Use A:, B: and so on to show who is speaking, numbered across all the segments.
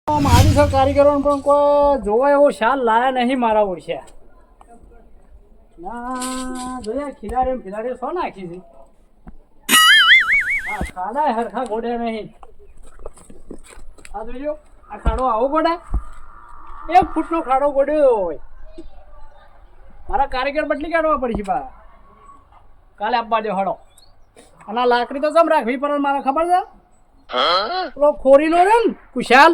A: મારી સર કારીગરો પણ કોઈ જોવા એવો શાલ લાયા નહીં મારા ઓળખ્યા ના જોયા ખિલાડી સો નાખી છે હા ખાડા હરખા ગોડે નહીં આ જોજો આ ખાડો આવો ગોડા 1 ફૂટનો ખાડો ગોડ્યો હોય મારા કારીગર બદલી કાઢવા પડશે બા કાલે આપવા દે હડો અને આ લાકડી તો જમ રાખવી પડે મારે ખબર છે પેલો ખોરીનો રે ને કુશાલ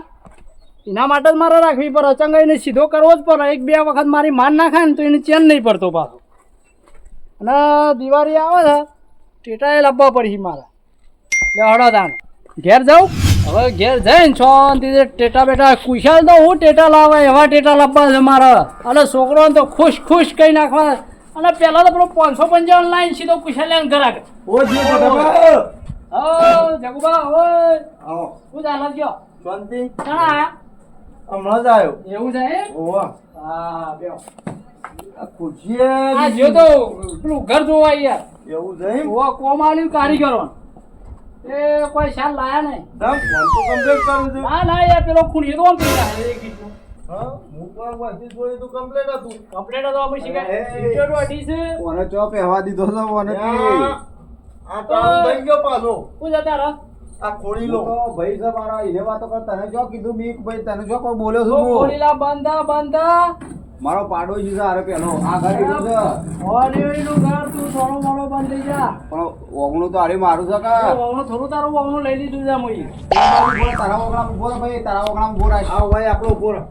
A: એના માટે જ મારે રાખવી પડે અચંગાઈને સીધો કરવો જ પડે 1-2 વખત મારી માન નાખાય ને તો એને ચેન નહીં પડતો પાછો અને દિવાળી આવે છે ટેટાએ લાવવા પડશે મારે એટલે હડો તાણ ઘેર જાઉં હવે ઘેર જઈને શાંતિથી ટેટા બેટા કુશાલ તો હું ટેટા લાવે એવા ટેટા લાવવા છે મારે અને છોકરોને તો ખુશ કહી નાખવા અને પહેલાં તો પેલો 555 લાઈન સીધો કુશાલ લઈને ઘર આગળ જગુબા ઓય શું ચાલે ગયો
B: શાંતિ
A: હા
B: હમણાં જ આવ્યો
A: એવું છે
B: ઓવા
A: હા બેઓ
B: આ ખુશીએ
A: આ જો તો પેલું ઘર જોવા યાર
B: એવું છે એમ
A: ઓવા કોમ આલ્યું કારીગરો એ કોઈ શાલ લાયા નહીં
B: ફોન તો કમ્પ્લીટ કરું છું
A: ના ના યાર પેલો ખૂણીએ તો આમ કરી નાખે એક ગીતનું
B: હા હું પણ વાંચી જોઈ તો કમ્પ્લીટ હતું
A: કમ્પ્લેટ હતો અમે શીખાય ઈટોડો અઢી છે
B: કોને ચો પહેવા દીધો તો કોને આ તો થઈ ગયો પાછો
A: શું જતા રહો
B: આ ખોડી લો તો ભાઈ છે મારા એને વાતો કર તને જો કીધું બીક ભાઈ તને જો કોઈ બોલ્યો છું હું
A: ખોલીલા બંધા
B: મારો પાડોશી છે અરે પેલો આ ઘર લીધું છે
A: ઓરેડીનું ઘર તું થોડો મોડો બંધ થઈ જા
B: પણ ઓગણું તો અરે મારું છે કે
A: વગણું થોડું તારું વગણું લઈ લીધું છે મોઈ
B: તારા ઓગણા ઉભો ભાઈ તારા ઓગણા ઉભો રાખ આવ ભાઈ આપણો ઉભો રાખ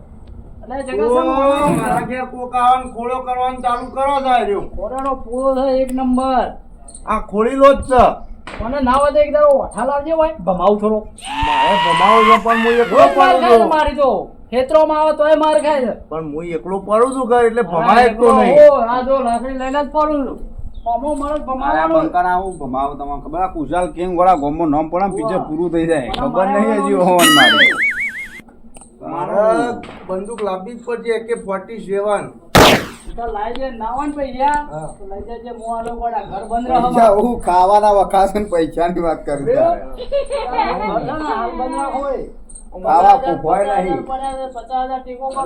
A: એટલે જગા
B: મારા ઘેર કોકાવાન ખોળો કરવાનું ચાલુ કરો જાય રહ્યો
A: કોરેનો પૂરો છે એક નંબર
B: આ ખોળી લો જ છે
A: મને ના વધે એક દાડો ઓઠા લાવજે ભાઈ ભમાવ થોડો
B: મારે ભમાવો છે પણ હું એકલો
A: રોજ માર
B: પડું
A: ખાય છે
B: છું
A: મારી તો ખેતરોમાં આવે તોય માર ખાય છે
B: પણ હું એકલો પડું છું ઘર એટલે ભમાય એકલો નહીં
A: આ જો લાકડી લઈને જ પડું છું અમો મારો
B: અરે
A: ભમાવાનો
B: બંકાના હું ભમાવ તમને ખબર આ કુશાલ કેમ ગોળા ગોમો નામ પણ પીછે પૂરું થઈ જાય ખબર નહીં હજી હોવન મારી મારે બંદૂક લાવવી જ પડશે AK-47
A: તો લાઈ દે નાવન પૈયા તો લઈ જજે મો આલો ગોડા ઘર બંધ
B: પૈસા
A: રહો
B: હું ખાવાના વખાસન પૈસાની વાત કરું છું
A: હાલ બંધ હોય
B: ખાવા કૂફાય નહીં
A: 50,000 ટેકો કરો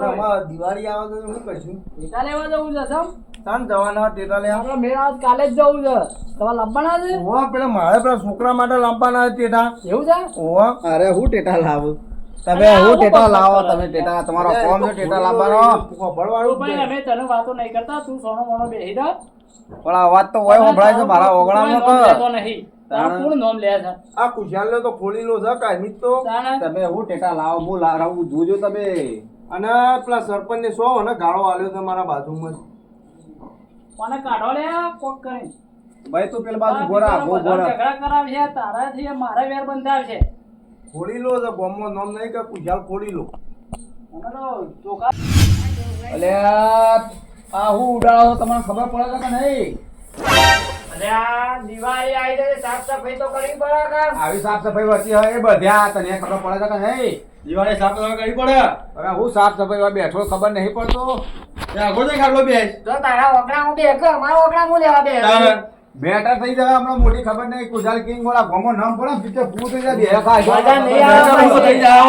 B: દિવાળી આવે તો શું કરશું
A: ટેટા લેવા જવું છે સમ
B: તાન જવાના ટેટા લે
A: આપણે મેળા આજ કાલે જ જવું છે તમારે લાવવાના છે
B: ઓવા પેલા મારે પેલા છોકરા માટે લાવવાના ટેટા
A: એવું છે
B: ઓવા અરે હું ટેટા લાવું તમે હું ટેટા લાવો તમે ટેટા તમારો કોમ છે ટેટા લાવવાનો ખબરવાળું
A: ભાઈ અમે તને વાતો નહીં કરતા તું સોનો મોનો બેહી જા
B: પણ આ વાત તો હોય સંભળાય છે મારા ઓગણામાં તો
A: લેતો નહીં તારું કોણ નામ લે છે
B: આ કુશાલ તો ખોલી લો છે કાયમી તો તમે હું ટેટા લાવો હું લાવું જોજો તમે અને પેલા સરપંચ ને સો અને ગાળો આલ્યો છે મારા બાજુમાં
A: કોને કાઢો લે કોક કરી
B: ભાઈ તું પેલા બાજુ ગોરા
A: ઝઘડા કરાવ છે તારાથી મારે વેર બંધાવ છે
B: ખોલી લો છે બોમ્બો નામ નહીં કે કુશાલ ખોલી લો
A: મને તો ચોખા
B: અલે આ હું ઉડાડો તમને ખબર પડે કે નહીં
A: અરે આ દિવાળી આવી જાય સાફ સફાઈ તો કરવી પડે કે
B: આવી સાફ સફાઈ વચ્ચે હોય એ બધા તને ખબર પડે કે નહીં દિવાળી સાફ સફાઈ કરવી પડે અરે હું સાફ સફાઈ માં બેઠો ખબર નહીં પડતો આગો ને ખાડલો બેસ
A: જો તારા ઓગણા હું બે મારો ઓગણા હું લેવા બે
B: બેટર થઈ જાય હમણાં મોટી ખબર નહીં કુશાલ કિંગ વાળા ગોમો નામ પડે પીછે પૂ થઈ જાય બે ખાય
A: મજા નહીં આવે
B: થઈ જાય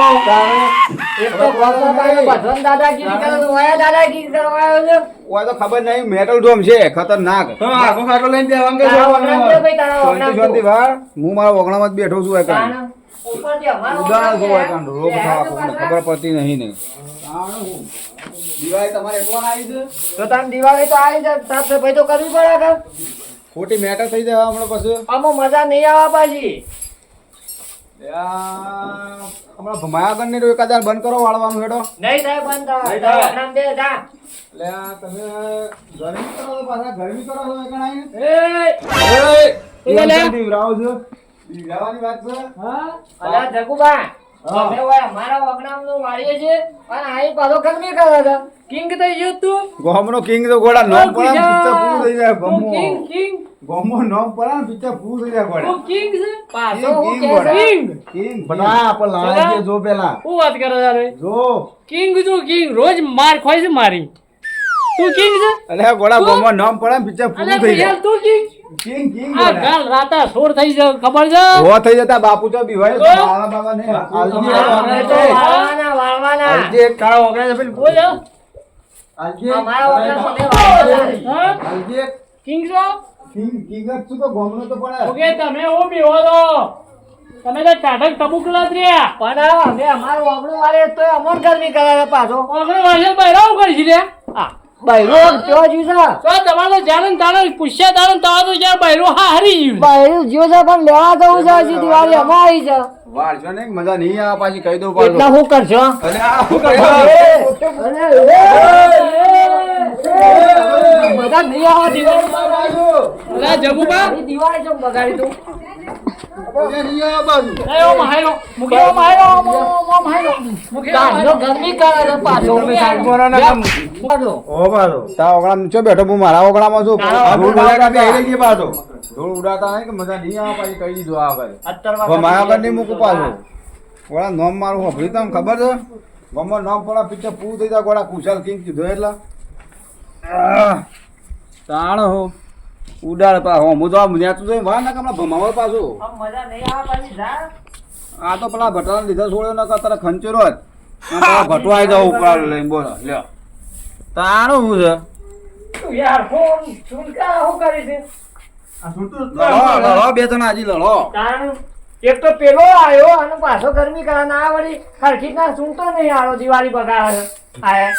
A: એક તો ભગવાન દાદાગીરી કરો ઓયા દાદાગીરી કરવાયો છે
B: ઓય તો ખબર નહીં મેટલ ડોમ છે ખતરનાક તો આગો ખાટલો લઈને બેવાનું કે શાંતિ વાર હું મારા ઓગણામાં જ બેઠો છું એકણ
A: ઉપરથી અમારો
B: ઉદાહરણ જોવા એકણ રોગ થવા કોઈને ખબર પડતી નહીં ને દિવાળી તમારે એકવાર આવી છે
A: તો તાર દિવાળી તો આવી જાય સાફ સફાઈ તો કરવી પડે કે
B: ખોટી મેટર થઈ જાય હમણાં પછી
A: આમાં મજા નહીં આવે પાછી
B: હમણાં ભમાયા ને એકાદ બંધ કરો વાળવાનું હેડો
A: નહીં થાય બંધ
B: નહીં
A: થાય
B: થાય.
A: નામ દે જા
B: એટલે તમે ગરમી કરો છો પાછા ગરમી કરો છો એકણ આવીને દીવરાવો છો દીવરાવાની વાત છે
A: હા અલા જગુબા અમે ઓય અમારા વગણામનું વાળીએ છે અને આઈ પાછો ગરમી કરે છે કિંગ થઈ ગયો તું
B: ગોમનો કિંગ તો ગોડા નોમ પડે પિક્ચર પૂરું થઈ જાય
A: તું
B: ગોમો
A: કિંગ
B: ગોમો નોમ પડે પિક્ચર પૂરું થઈ જાય ગોડા
A: તું કિંગ છે પાછો
B: કિંગ,
A: હું
B: કિંગ
A: કે
B: ગોડા.
A: કિંગ
B: કિંગ બના આપણ લાવે જો પેલા
A: હું વાત કરે તારે
B: જો
A: કિંગ તું કિંગ રોજ માર ખોય છે મારી તું કિંગ છે
B: અરે ગોડા ગોમો નોમ પડે પિક્ચર પૂરું
A: અરે
B: થઈ જાય
A: યાર તું કિંગ
B: કિંગ કિંગ
A: આ
B: ગોડા
A: ગાલ રાતા છોડ થઈ જાય ખબર છે
B: હો થઈ જતા બાપુ તો બીવાય
A: તો?
B: બાવા બાવા ને
A: વાળવાના
B: હાલજે એક કાળો ઓગળે છે પેલી.
A: બોલ
B: હાલજે.
C: અમારા વગર મને વાંધો
A: હા
B: હાલજે.
A: કિંગ છો
B: કિંગ જ છું તો ગોમનો તો પડે.
A: ઓકે તમે હું બેહો તો તમે તો ટાઢક ટબુકલા જ રહ્યા
C: પણ અમે અમારું ઓગણું વાળે તો અમર ગરમી કરાવે પાછો
A: ઓગણે વાસે બહેરાવ કરશી લે
C: હા બૈરું જો જીવ છે
A: તો તમારે તો જાણે તાણે પૂછ્યા તાણે તમારે તો જ્યાં બહેરું હા હરી ગયું
C: બૈરું જીવ છે પણ લેવા જવું છે હજી દિવાળી અમારી છે
B: વાળશો ને મજા નહીં આવે પાછી કહી દઉં પાછું.
C: એટલા શું કરશો
B: અરે આ શું કરે?
C: બધા નહીં આવા દિવાળી
A: અલા જબુબા
C: દિવાળી ચમ બગાડી તું
B: અરે નહીં આવે બાજુ.
A: એ ઓ મહાયો મુકે ઓ મહાયો ઓ મહાયો મુકે
C: કાઢનો ગરમી કરે છે પાછો
B: તમે સાઈડ પર ના કામ. ઓ બાજુ. તા ઓગળામાં નીચે બેઠો હું મારા ઓગળામાં છું. આ ધૂળ ઉડાડતા બી આઈ ગઈ પાછો. ધૂળ ઉડાડતા નહીં કે મજા નહીં આવે પાછી કહી દીધું આ કરે. હવે મારા પર નહીં મૂકું પાછું. ગોળા નોમ મારું હોભળી તમ ખબર છે? ગમો નોમ પડા પિક્ચર પૂરું થઈ જાય ગોળા કુશાલ કિંગ કીધું એટલે. તાણ હો ઉડાડ પા હો હું તો આ નેતું જોઈ વાર ના કમલા ભમાવો પાછું.
C: મજા નહીં આવે પાછી જા
B: આ તો પેલા ભટાને લીધા છોડ્યો નકર તારે ખંચેરો જ. આ પેલા ભટવા આવી જાવ ઉપર લઈને બોલો લ્યો. તાણું શું છે?
C: તું યાર ફોન સુનકા શું કરી છે
B: લડો બે જણા હજી લડો.
C: કારણ એક તો પેલો આવ્યો અને પાછો ગરમી કરે ના વળી ખરખી ના સુનતો નહીં આરો દિવાળી બગાડે આયા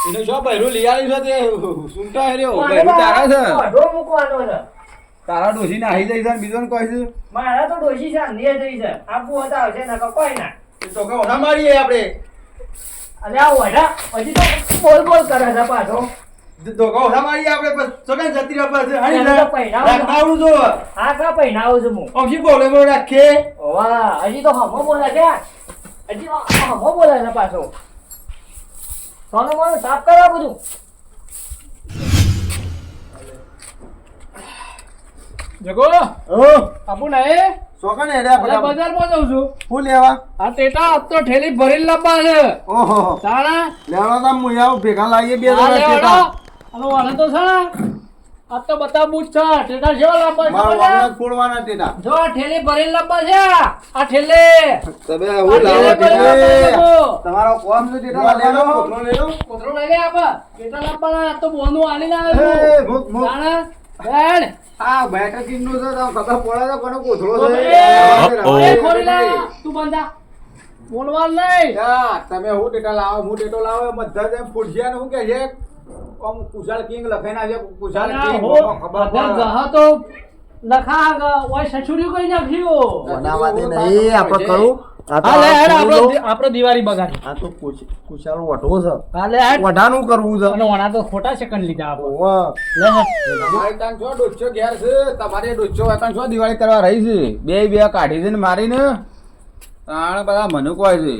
B: એને શું બહેરું લઈ આવી છે તે સુનતા હેર્યો બહેરું તારા છે.
C: ઢો મૂકવાનો છે
B: તારા ડોશી ને આઈ જાય છે ને બીજો ને કહે છે
C: મારા તો ડોશી છે ને જઈ છે આપવું હતા આવશે નકર કોઈ ના
B: તો કે ઓના મારીએ આપણે
C: અને આ વઢા હજી તો બોલ બોલ કરે છે પાછો
B: ધોકા ઓના મારીએ આપણે બસ સગન જતી રહ્યા પાસે
C: એને તો પહેરાવો.
B: રાખવાનું જો
C: આ કા પહેરાવું છું હું
B: ઓછી બોલે બોલે રાખે.
C: વાહ હજી તો હમો બોલે છે હજી હમો બોલે છે પાછો સોનું મોનું સાફ કરવા બધું
A: જગો
B: ઓ
A: આપું નહીં
B: સોકન હેડ્યા
A: અલા બજારમાં જાઉં છું
B: ફૂલ લેવા.
A: આ ટેટા આજ તો ઠેલી ભરીને લાવવા છે
B: ઓહો
A: તાણા
B: લેવાનો તો મુયા ભેગા લાવીએ બે
A: આ
B: જણા
A: લેવડો
B: ટેટા.
A: અને વાળા તો છે ને આ તો બધા બૂટ છે ટેટા જેવા લાવવા
B: મારા
A: છે
B: વાગણા ફોડવાના ટેટા.
A: જો આ ઠેલી ભરીને લાવવા છે આ ઠેલે
B: તમે
A: આ
B: હું લાવો
A: ઠેલે ભરીને
B: ટેટા?
A: લાવવા છે.
B: તમારો કોમ છે ટેટા લેવાનો કોથળો લેલો.
A: કોથળો લઈ લે આપા ટેટા લાવવાના આ તો બોનું આલીને
B: એ
A: આવ્યો
B: મુક મુક.
A: તાણા બેડ
B: આ બેઠક કિંગ નું છે તો ખબર પડે તો કોનો કોથળો
A: એ
B: છે.
A: ખોલી લે તું બંધા બોલવાનું નહીં
B: યા, તમે હું ટેટા લાવો હું ટેટો લાવો બધા જેમ પૂછ્યા ને હું કે છે કોમ કુશાલ કિંગ લખાઈને આજે કુશાલ કિંગ ખબર પડે.
A: તો લખા ઓય સસુર્યું કઈ નાખ્યું
D: બનાવાથી નહીં આપણે કરું આ તો
A: હા લે હેડ
D: આ
A: આપણો દિવાળી બગાડી
D: આ તો કુશાલ વઢવો છે
A: હા લે હેડ
D: વઢાનું કરવું છે
A: અને ઓના તો ખોટા સેકન્ડ લીધા આપણે
D: ઓવા.
A: લે હેડ
B: તમારી તાન છો ડોચ્ચો ઘેર છે તમારે ડોચ્ચો વાતાન છો દિવાળી કરવા રહી છે બે કાઢી છે ને મારીને તાણ બધા મને કોઈ છે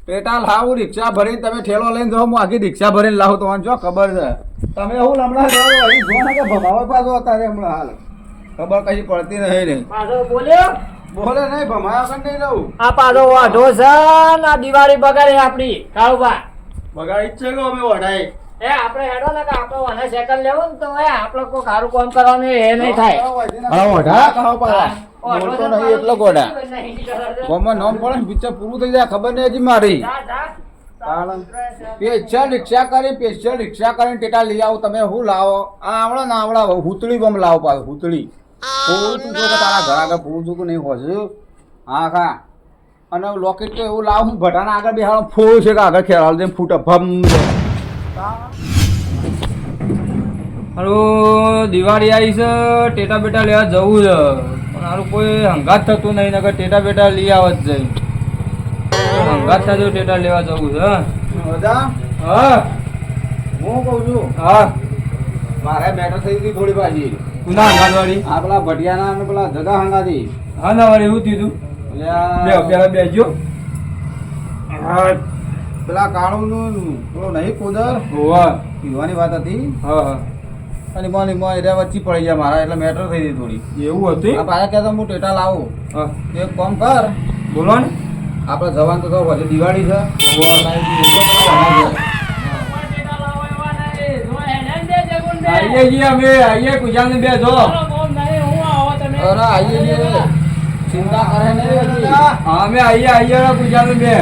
B: ટેટા લાવું રિક્ષા ભરીને તમે ઠેલો લઈને જાઓ હું આખી રિક્ષા ભરીને લાવું તો મને જો ખબર છે તમે હું હમણાં જાઓ અહીં જો ને કે ભમાવા પાછો અત્યારે હમણાં હાલ ખબર કઈ પડતી નહીં ને
C: પાછો બોલ્યો
B: બોલે નહીં ભમાયા કઈ નહીં રહું
C: આ પાછો વાઢો છે ને આ દિવાળી બગાડે આપડી કાળુબા
B: બગાડી જ છે કે અમે વઢાય
C: એ આપણે હેડો ને કે આપણે વાને સેકન્ડ લેવું ને તો એ આપણે કોઈ સારું કામ કરવાનું એ નહીં થાય
B: હા વઢા કહો પાછા
C: વાઢો
B: બોલતો
C: છે
B: નહીં એટલો ગોડા
C: નહીં કરે.
B: ગોમાં નામ પડે ને પિક્ચર પૂરું થઈ જાય ખબર નહીં હજી મારી
C: જા, જા.
B: સ્પેશિયલ રિક્ષા કરીને ટેટા લઈ આવો તમે શું લાવો આ આવડે ને આવડા હુતળી બમ લાવો પાછું હુતળી પૂરું તું જો કે તારા ઘર આગળ પૂરું છું કે નહીં હોશું હા ખા અને લોકેટ તો એવું લાવું ભટાના આગળ બેહાડો ફૂલ છે કે આગળ ખેલાડો જેમ ફૂટે ભમ
E: હાલો દિવાળી આવી છે ટેટા બેટા લેવા જવું છે પણ હારું કોઈ હંગાત થતું નહીં નકર ટેટા બેટા લઈ આવત જાય હંગાત થતું ટેટા લેવા જવું છે
B: બધા
E: હા
B: હું કહું છું
E: હા
B: મારે મેટર થઈ ગઈ થોડી પાછી
E: કુના હંગાતવાળી
B: આ પેલા ભટિયાના અને પેલા જગા હંગાથી
E: હા ના વાળી એવું થયું બેજો
B: પેલા કાળુનું પેલો નહીં કુદર
E: હોવા
B: પીવાની વાત હતી
E: હા હા
B: અને મોની મોય એરિયા વચ્ચે પડી જાય મારા એટલે મેટર થઈ ગઈ થોડી
E: એવું હતું
B: આ પાછા કહેતા હું ટેટા લાવું
E: હા
B: એક કામ કર
E: બોલો ને
B: આપણે જવાનું તો કહો પછી દિવાળી છે
E: આઈએ છીએ અમે આઈએ કુજાને બે જો
B: અરે આઈએ છે ચિંતા કરે નહીં
E: હા અમે આઈએ કુજાને બે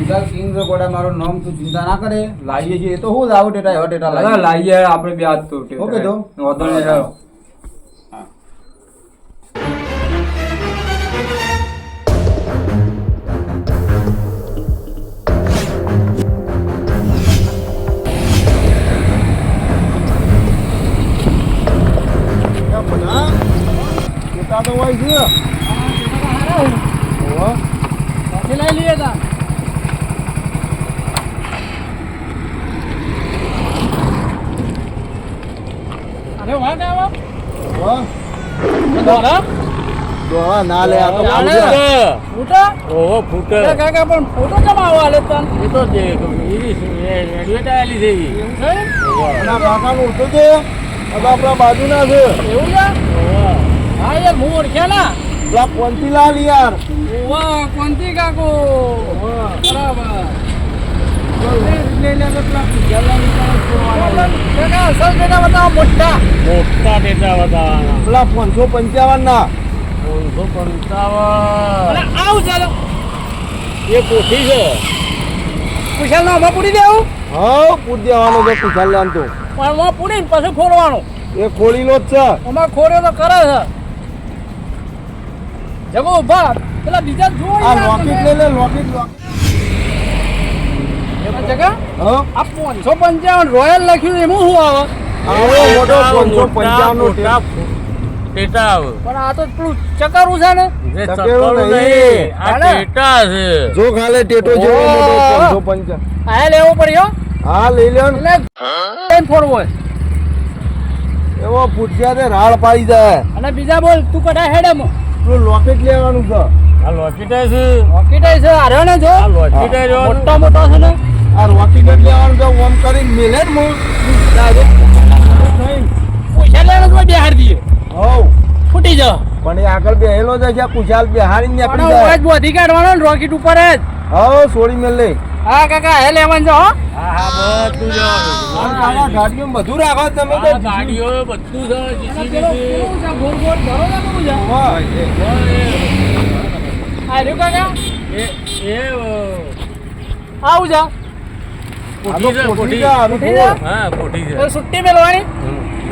B: કુશાલ કિંગ છે ગોડા, મારું નામ તું ચિંતા ના કરે, લાવીએ છીએ. એ તો હું જ આવું ટેટા એવા ટેટા
E: દાદા
B: લાવીએ.
E: લાવીએ આપણે બે હાથ તો
B: ઓકે તો.
E: વાંધો નહીં ચાલો.
D: ટેટા તો હોય છે. ઓહો.
A: ત્યાંથી લઈ લઈએ તા. અરે વાહ ને આવા.
D: ઓહો.
A: દોરા?
D: દોહા ના લે, આ તો
A: જાણે
D: પૂજા.
A: છે. ફૂટા?
C: ઓહો ફૂટે
A: અરે કાકા પણ ફોટો કેમ આવો આલે તન?
C: એ તો એડવર્ટાઈઝ આલી છે ઈ.
A: એવું છે?
D: અને આ કાકાનું ઓળખો છે? આ તો આપણા બાજુના છે.
A: એવું છે? હા યાર હું ઓળખ્યા ના.
D: પેલા પોંતીલાલ યાર.
A: વાહ કોણથી કાકો? બરાબર. કાકા અસલ બેટા બતાવો મોટા.
C: મોટા ટેટા બતાવવાના
D: પેલા 555 ના.
C: 555
A: અને આવું ચાલો.
C: એ કોઠી છે.
A: કુશાલ નો આમાં પૂરી દેવું
D: હા, પૂર દેવાનો છે કુશાલ લાન તો.
A: પણ આમાં પૂરી પછી ફોડવાનું.
D: એ ખોળીનો જ છે.
A: આમાં ખોડ્યો તો કરે છે. જગો ઉભા પેલા બીજા જોઈ
D: આ લોકેટ લઈ લે, લોકેટ લોકેટ.
A: જગા
D: હા,
A: આ 555 રોયલ લખ્યું એમાં શું આવે?
D: આવો મોટો 555 નો
C: મોટા ટેટા આવે.
A: પણ આ તો પેલું ચકારું છે ને.
C: જે
D: ચકેડો
C: ચક્કર
D: નહીં.
C: નહીં, આ
A: હાલે.
C: ટેટા છે.
D: જો ખાલે ટેટો જેવો મોટો 555.
A: આ લેવો પડ્યો
D: હા, લઈ લે ને.
A: એટલે એમ ફોડવો હોય.
D: એવો પૂછ્યા તે રાળ પાડી જાય.
A: અને બીજા બોલ તું કઢા હેડમ
D: પેલું લોકેટ લેવાનું છે.
C: આ લોકેટા છે.
A: રોકેટ છે આર્યો ને જો
C: આ લોકેટા જો.
A: મોટો મોટો છે ને
D: આ રોકેટ જ લેવાનું છે. ઓમ કરીને મેલે ને હું.
A: પૈસા લેવાનો તો બેહાર દઈએ
D: હઉ.
A: ફૂટી જા
D: પણ એ આગળ બેહેલો છે કે કુશાલ બેહાડીને
A: પણ
D: નીકળી જાય.
A: ઓજ બોધી કાઢવાનો ને રોકેટ ઉપર જ.
D: હઉ, છોડી મેલ લે.
A: હા કાકા હે લેવાનું છે હો
C: હા બધું જવાનું.
D: આ કાકા ગાડીમાં બધું રાખો તમે તો.
C: આ ગાડીઓ બધું છે.
A: અને
C: જીસીબી
A: પેલો
C: છે.
A: કેવું છે ગોળ ગોળ ધરો ને કેવું છે
D: વાહ.
A: આ રહ્યું કાકા
C: એ
A: આવું છે
D: આ તો
C: કોઠી છે,
D: કોઠી
C: કોઠી.
D: છે, આનું
A: કોઠી
D: કોઠ.
A: છે?
C: હા કોઠી છે.
A: તો સુટ્ટી મેલવાની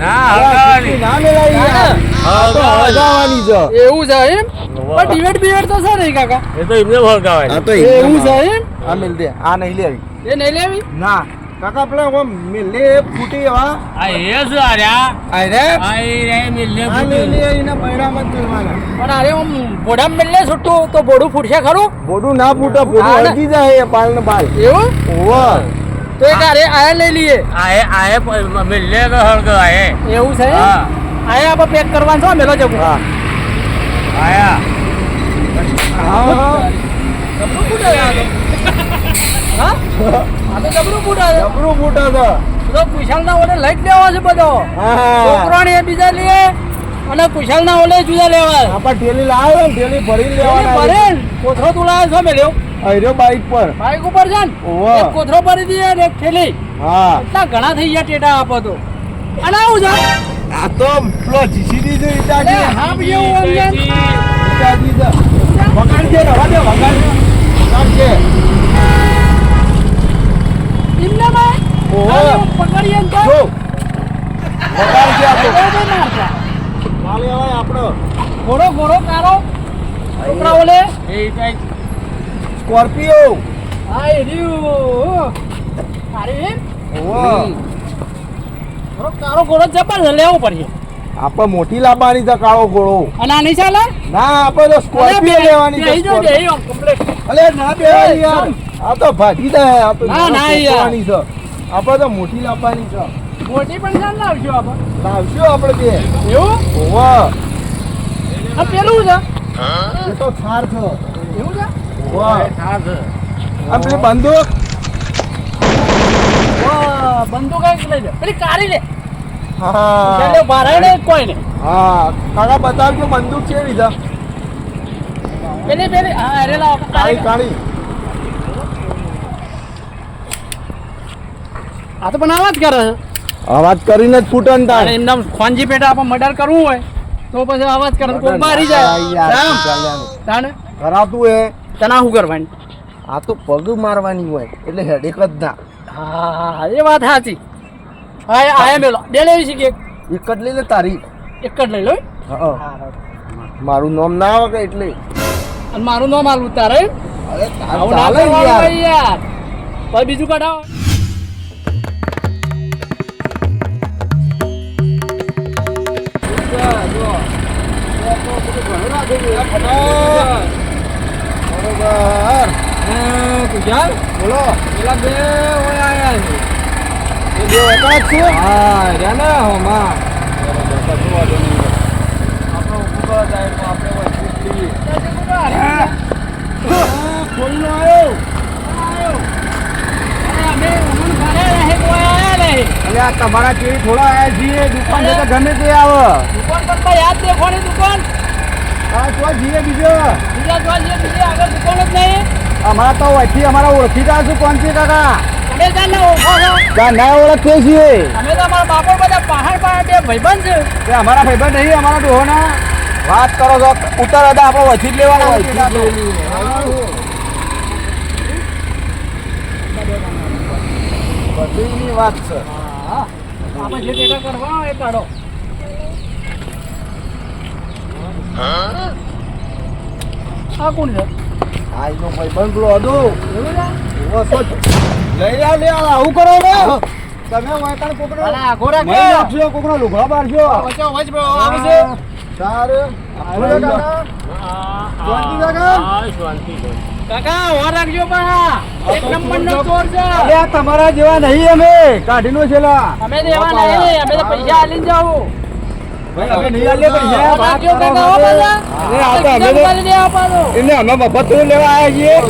C: ના
D: આ
C: હળગાવાની.
D: ના મેલાય યાર. આ તો હળગાવાની છે.
A: એવું છે એમ પણ ડિવેટ બિવેટ તો છે નહીં કાકા
C: એ તો એમને હળગાવાની.
D: તો
A: એવું છે એમ
D: આ મેલ દે. આ નહીં લેવી.
A: એ નહીં લેવી
D: ના કાકા પેલા ઓમ મેલ લે ફૂટી એવા.
C: આ એ છે આર્યા.
D: આ રે
C: આ એ રે મિલ્લે
D: આ મેલ લે એના પૈડામાં જ કરવાના.
A: પણ અરે આમ ભોડામાં મેલે છૂટું તો ભોડું ફૂટશે ખરું
D: બોડું ના ફૂટે, બોડું
A: હા ને?
D: હળગી જાય એ બાલ ને બાલ.
A: એવું
D: ઓવા.
A: તો એક અરે આયા લઈ લઈએ
C: આ એ મિલ્લે કે હળગાય.
A: એવું છે
C: હા
A: આયા આપણે પેક કરવાનું છે મેલો જવું
D: હા.
C: આયા.
D: હા, હા.
A: જબરું ફૂટે આ તો. હા આ તો જબરું ફૂટે છે
D: જબરું ફૂટે છે.
A: તો કુશાલના ઓલે લઈ જ લેવા છે બધો
D: હા.
A: છોકરાને એ બીજા લઈએ અને કુશાલના ઓલે જુદા લેવા
D: આપા ઠેલી લાવ્યો ને ઠેલી ભરીને લેવાના.
A: ભરે કોથરો તું લાવ્યો છો મેલ્યો
D: આયરો બાઈક પર.
A: બાઈક ઉપર છે ને
D: ઓવા.
A: એક કોથરો ભરી દઈએ ને એક થેલી
D: હા.
A: એટલા ઘણા થઈ ગયા ટેટા આપો તો અને આવું છે
D: આ તો પેલો જીસીબી છે ઈટાજી.
A: અરે હા ભાઈ એવું આમ છે.
D: ઈટાજી છે. વગાડજે, રવા દે, વગાડજે. વગાડજે.
A: એમને ભાઈ
D: ઓહો.
A: આને પકડીએ ને તો
D: જો. વગાડજે આ તો.
A: એ બી મારતા.
D: ચાલે હવે આપણો
A: ઘોડો ઘોડો કારો છોકરા ઓલે
C: એ કઈ
D: સ્કોર્પિયો.
A: હા એ રહ્યું અરે એમ
D: ઓવા.
A: ઘોડો કારો ઘોડો જબર છે લેવો પડશે
D: આપણે મોટી લાવવાની છે કાળો ઘોડો.
A: અને આ નહીં ચાલે
D: ના, આપણે તો સ્કોર્પિયો લેવાની છે.
A: બેહી જાઓ,
D: સ્કોર્પિયો.
A: બેહી જાઓ, complete.
D: અલે ના બેવાય યાર. આ તો ભાગી જાય. આ તો
A: ના, ના યાર.
D: લાવવાની છે. આપણે તો મોટી લાવવાની છે.
A: મોટી પણ ચાલ લાવજો આપણે
D: લાવશું આપણે બે.
A: એવું
D: ઓવા.
A: આ પેલું છે
D: એ તો થાર છે.
A: એવું છે
D: ઓવા.
C: આ છે.
D: આ પેલી બંદૂક.
A: વાહ, બંદૂક એક લઈ લે પેલી કાઢી લે
D: હા.
A: ચાલે ભારાય ને કોઈ ને
D: હા. કાકા બતાવજો બંદૂક છે એવી છે.
A: પેલી પેલી હા અરે લાવ
D: કાળી કાળી.
A: આ તો પણ આવાજ કરે છે
D: અવાજ કરીને જ ફૂટન
A: અને
D: તાર.
A: એમના ખોંજી પેટા આપણે મર્ડર કરવું હોય તો પછી અવાજ કરે તો કોઈ મારી જાય રામ તાને
D: કરાતું હે.
A: તને શું કરવાની
D: આ તો પગ મારવાની હોય એટલે હેડેક જ ના.
A: હા એ વાત સાચી. હા આયા મેલો બે લેવી છે કે
D: એક જ લઈ લે તારી.
A: એક જ લઈ લો.
D: હા મારું નામ ના આવે કે એટલે.
A: અને મારું નામ આલું તારે
D: અરે
A: આવું ના
D: ચાલે
A: કરવાનું
D: યાર.
A: ભાઈ યાર. પછી બીજું કઢાવો.
D: બરોબર.
E: કુજાલ
D: બોલો.
E: પેલા બે ઓય આયા છે.
D: એ બે એકલા જ છે?
E: હા રહ્યા ને હોમાં
D: કોઈનો આવ્યો?
A: અમે ઉમર ઘરે રહે કોઈ આયા નહીં.
D: અલે આ તમારા કેવી થોડા આયા છીએ દુકાન છે તો ગમે તે આવે.
A: દુકાન પર તો યાદ દેખોની દુકાન.
D: હા તો જીએ બીજો
A: બીજા તો જે બીજી આગળ દુકાન જ નહીં.
D: અમારા તો વચ્ચે અમારા ઓળખીતા છે કોણ છે કાકા?
A: તમે જાણને ઓળખો છો.
D: ત્યાં ના ઓળખીએ છીએ.
A: અમે તો અમારા બાપો બધા પહાડ પર બે ભાઈબંધ છે.
D: તે અમારા ભાઈબંધ નહીં અમારા ડોહોના વાત કરો છો ઉત્તર હતા આપણે વચ્ચે જ લેવાના બધીની વાત છે.
A: હા આપણે જે ટેકા કરવા હોય એ કાઢો. આ કોણ છે?
D: આ એનો ભાઈબંધ પેલો હતો.
A: એવું છે?
D: એવો તો લઈ આવ લે આવું કરો ને તમે વાયકાણ કોકનો
A: અલા, આઘો રાખો.
D: મહી નાખશો કોકનો લુગડા બારશો.
A: વચ્ચે વચ બહુ આવે છે.
D: સારું બોલો કાકા. શાંતિ કાકા?
A: કાકા વાર રાખજો પા. એક નંબરનો ચોર છે.
D: અરે આ તમારા જેવા નહીં અમે કાઢીનો છેલા.
A: અમે તો એવા નહીં. અમે તો પૈસા આલીને જાવું.
D: ભાઈ અમે નહીં આલીએ પૈસા.
A: વાર રાખજો કાકા હો પાછા.
D: અરે આ તો અમે તો
A: ઉપાડી દેવા પાછો.
D: એટલે અમે મફત થોડું લેવા આવ્યા છીએ.
A: અમે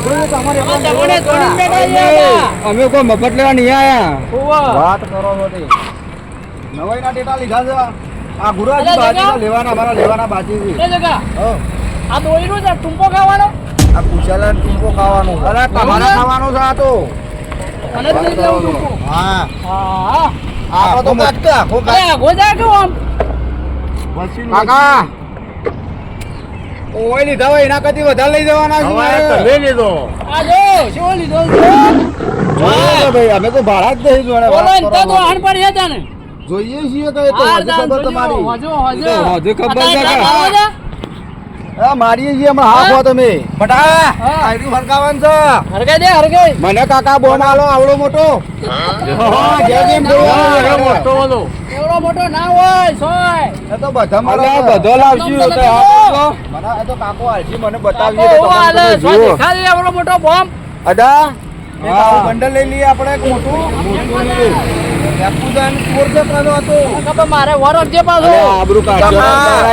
A: તમને થોડીને બેઠા છીએ હતા.
D: અમે કોઈ મફત લેવા નહીં આયા.
A: હોવે.
D: વાત કરો છો તે નવાઈ ના ટેટા લીધા છે આ ગુરાજી
A: અલા,
D: બાજી
A: જગા.
D: લેવાના મારા લેવાના બાજી છે.
A: એ જગા
D: હો
A: આ દોઈનું છે ટૂંપો ખાવાનો.
D: આ પૂછાલા ટૂંપો ખાવાનો અરે તમારે ખાવાનો છે આ તો
A: મને જ લઈ લેવું ટૂંપો.
D: હા
A: હા
D: આ તો કાકા આખો
A: અરે આગો જા કે આમ.
D: કાકા ઓય લીધા હોય એના કરતી વધારે લઈ જવાના છે તમે લીધો
A: આ જો શું લીધો છે?
D: ભાઈ અમે તો ભાડા જ નહીં જોડે
A: બોલો ને તો વાહન પર છે તને.
D: જોઈએ છીએ કે તો
A: હાર
D: હજુ
A: દાન
D: ખબર
A: જોજો.
D: તમારી
A: હજુ
D: હજુ ખબર
A: આ
D: છે
A: તારા
D: કાકા.
A: ખાવા જા.
D: હા મારીએ છીએ અમે હા ખો તમે બટા
A: હા.
D: આયરું ફરકાવાનું છે
A: હરગાઈ દે હરગાઈ.
D: મને કાકા બોમ આલો આવડો મોટો હા જે જેમ જોવા
A: મોટો ઓલો. એવડો મોટો ના હોય સોય.
D: એ તો બધા મારા
E: અલ્યા બધો લાવશું
A: તમને
E: તો આપો.
D: મને આ તો કાકો આલજી મને
A: કાકો
D: બતાવીએ
A: એવો
D: તો
A: હાલે.
D: તમે
A: સોય
D: જુઓ
A: દેખાડી એવડો મોટો બોમ્બ.
D: અદા એક
E: હા.
D: આવું બંડલ લઈ લઈએ આપણે એક મોટું એપુદાન કોરજે પાછો હતો
A: ખબર મારે વરસ જે પાછો.
E: અલ્યા આબરૂ કાઢશો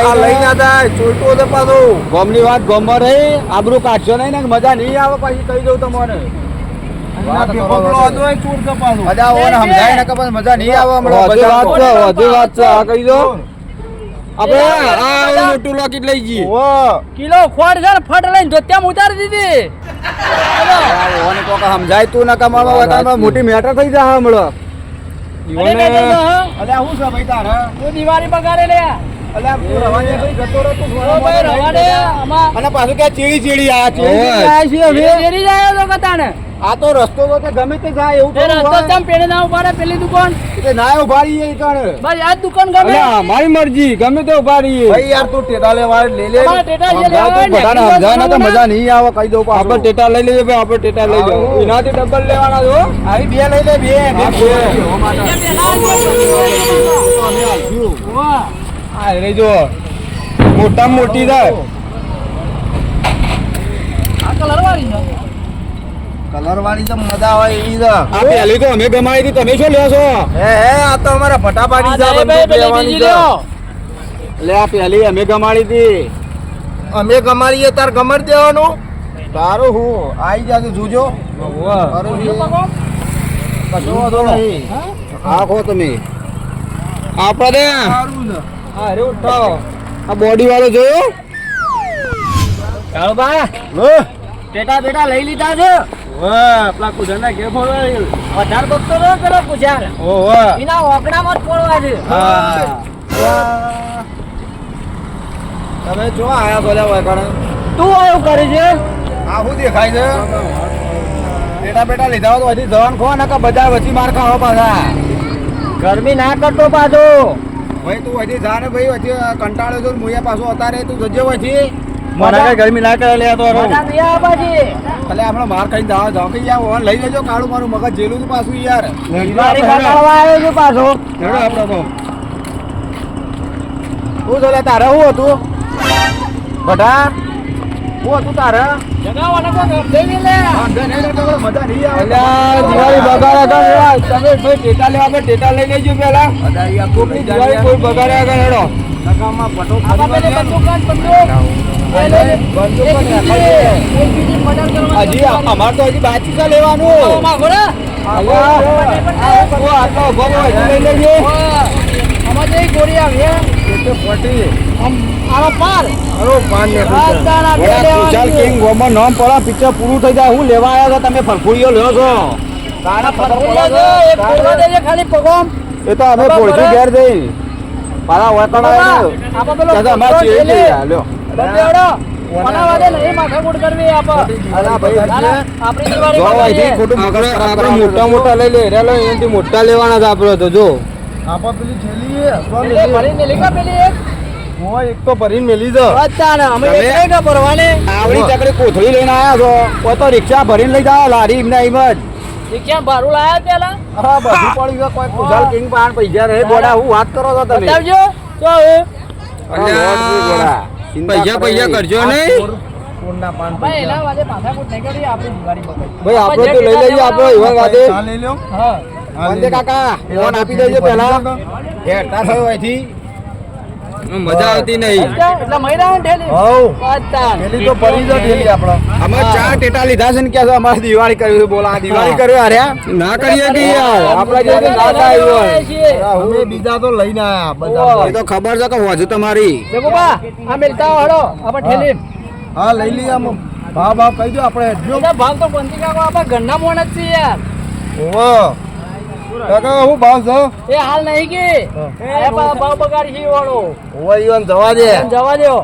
D: આ લઈ ના જાય ચોટો છે પાછો
E: ગોમની વાત ગોમમાં રહી આબરૂ કાઢશો નહીં ને મજા નહીં આવે પછી કહી દઉં તમને
D: વાત કરો અદા ઓને સમજાય ને કે પછી મજા નહીં આવે હમણાં
E: વધુ વાત છે
D: બજારમાં.
E: વધુ વાત છે આ કહી દો આપણે આ મોટું લોકેટ લઈ જઈએ
D: ઓહો.
A: કિલો ખોડ છે ને ફટ લઈને ધોતિયામાં ઉતારી દીધી.
D: આ ઓને કોક સમજાય તું ના કમાવા હોય કાંઈ મોટી મેટર થઈ જાય હમણાં
A: અરે બેટો તો હા.
D: અલ્યા હું છે ભાઈ તારે
A: તું દિવાળી પગારે લે.
D: અલ્યા તું રવાજે ભાઈ જતો રહો તું
A: ઓ ભાઈ રવા દે. આમાં
D: અને પાછું ક્યાં ચીડી ચીડી આ
E: ઓય.
A: ડેરી જાય તો કતાને.
D: આ તો રસ્તો તો કે ગમે તે જાય એવું
A: એ
D: થોડું
A: રસ્તો
D: હોય.
A: તમ પેલે ના ઉપાડે પેલી દુકાન.
D: એટલે ના ઉભા રહીએ ઈ કણ.
A: બસ આ જ દુકાન ગમે.
E: અલ્યા મારી મરજી ગમે તે ઉભા રહીએ
D: ભાઈ યાર તું ટેટા લેવા લઈ લે
A: તમારે ટેટા જે
D: સમજાય
A: લેવા
D: તું
A: હોય ને,
D: બધાને સમજાય ને તો
A: ના.
D: મજા નહીં આવે કહી દઉં પાછું.
E: આપણે ટેટા લઈ લઈએ ભાઈ આપણે ટેટા લઈ જાઓ
D: આવો.
E: એનાથી ડબલ લેવાના છો
D: આવી બે લઈ લે બે
E: હા,
D: બે.
E: બે.
A: એ પેલા જ વાહ.
E: આ રે જો મોટા મોટી થાય
A: આ કલર વાળી છે.
D: કલર વાળી તો મજા આવે એવી છે
E: આ પહેલી તો અમે ગમાઈ હતી તમે શું લ્યો છો
D: હે આ તો અમારા ફટાફટી
A: આ
D: છે
A: દે ભાઈ પેલી બીજી લ્યો.
E: એટલે આ પહેલી અમે ગમાડી હતી
D: અમે ગમાડીએ તાર ગમર દેવાનું તારું હું આઈ જાતું જોજો તારું
A: બીજું
D: છે.
A: પકો.
D: કશો વાંધો નહીં
E: આ ખો તમે આપણે
D: સારું છે
E: હા રે ઉઠાવો આ બોડી વાળો જોયો
A: ચાલો બા
D: ઓહ,
A: ટેટા બેટા લઈ લીધા છે.
D: વાહ પેલા કુદરના ઘેર ફોડવાય
A: વધારે બગતો ન કરો પૂછાર.
D: ઓહ વાહ
A: એના ઓકડામાં જ પડવા છે.
D: હા તમે જો આયા બોલ્યા હોય કણ
A: તું આવું કરે છે.
D: આ શું દેખાય છે
B: ટેટા બેટા લીધા હોય તો હજી જવાન ખો ને કે બધા વચ્ચે માર ખાવા પાછા
C: ગરમી ના કરતો પાછો
B: ભાઈ તું હજી જા ને ભાઈ વચ્ચે કંટાળ્યો છો મુયા પાછો અતારે તું જજે વચ્ચે
D: મને કઈ ગરમી ના કરે લે તો
C: મજા નહીં આવે પાછી
B: ભલે આપણે માર ખાઈને જાવ કે યાર ઓન લઈ લેજો કાળું મારું મગજ જેલું છે પાછું યાર
C: દિવાળી બનાવવા આવ્યો છું પાછો
B: હેડો આપણે તો શું ચાલે તારે શું હતું બટા શું હતું તારે
A: જગાવાના તો દેવી લે
B: મજા નહીં આવે
E: દિવાળી બગાડ્યા આગળ તમે ભાઈ ટેટા લેવા આપણે ટેટા લઈ લેજો પેલા કોકની દિવાળી કોઈ બગાડ્યા આગળ હેડો
B: નકામાં પટો
A: આપા પેલે બંદૂક કાઢ બંદૂક
B: હજી અમાર તો હજી બાકી છે લેવાનું આટલો ઉભો લઈ લેજે વિશાલ કિંગ ગોમાં નામ પડે પિક્ચર પૂરું થઈ જાય હું લેવા આવ્યા છો તમે ફરફુડીઓ લ્યો છો
A: ખાલી પગોમ
B: એ તો અમે પોળથી ઘેર જઈ મારા વતન
E: મોટા મોટા લઈ લે એનાથી મોટા લેવાના છે આપડે તો જો
D: આપા પેલી થેલી એક તો ભરીને મેલી દો
B: આવડી ચકડી કોથળી લઈને આવ્યા છો કોઈ તો રિક્ષા ભરીને લઈ જાવ લારી એમને એમ જ
A: ભાડું લાયા પેલા
B: હા બધું પડી ગયું કોઈ ખુશાલ કિંગ પાન પૈસા રહે ગોડા હું વાત કરો છો તમે
A: બતાવજો તો
E: પૈસા કરજો નહીં
D: કોણના પાન
A: ભાઈ એના વાદે માથાકૂટ નહીં કરી આપણી દિવાળી બગડી
E: ભાઈ આપણે તો લઈ લઈએ આપણે એવા વાદે
D: ચા લઈ લ્યો
A: હા
B: વંદે કાકા ફોન આપી દેજો પેલા હેડતા થયો અહીંથી
E: મજા આવતી નહીં
A: એટલે મહિના ઠેલી
D: હઉ
A: બતા
D: થેલી તો ભરી દો થેલી આપણો
B: અમે 4 ટેટા લીધા છે ને કે અમારે દિવાળી કરવી છે બોલા દિવાળી કર્યો હાર્યા
E: ના કરીએ કે યાર આપણા જે ના થાય હોય
D: અમે બીજા તો લઈને આયા બધા
B: એ તો ખબર છે કે હોજુ તમારી
A: દેખોબા આ મિલતા હળો આપણે ઠેલી
D: હા લઈ લઈએ આમ ભાવ કહી દો આપણે જો
A: બધા ભાગ તો બંધી કાકો આપણા ઘરના મોણ જ છે યાર
D: ઓવો કાકા હું ભાવ છો
A: એ હાલ નહીં કે એ ભાવ બગાડી છે વાળો
D: ઓવો ઈવન જવા દે
A: જવા દો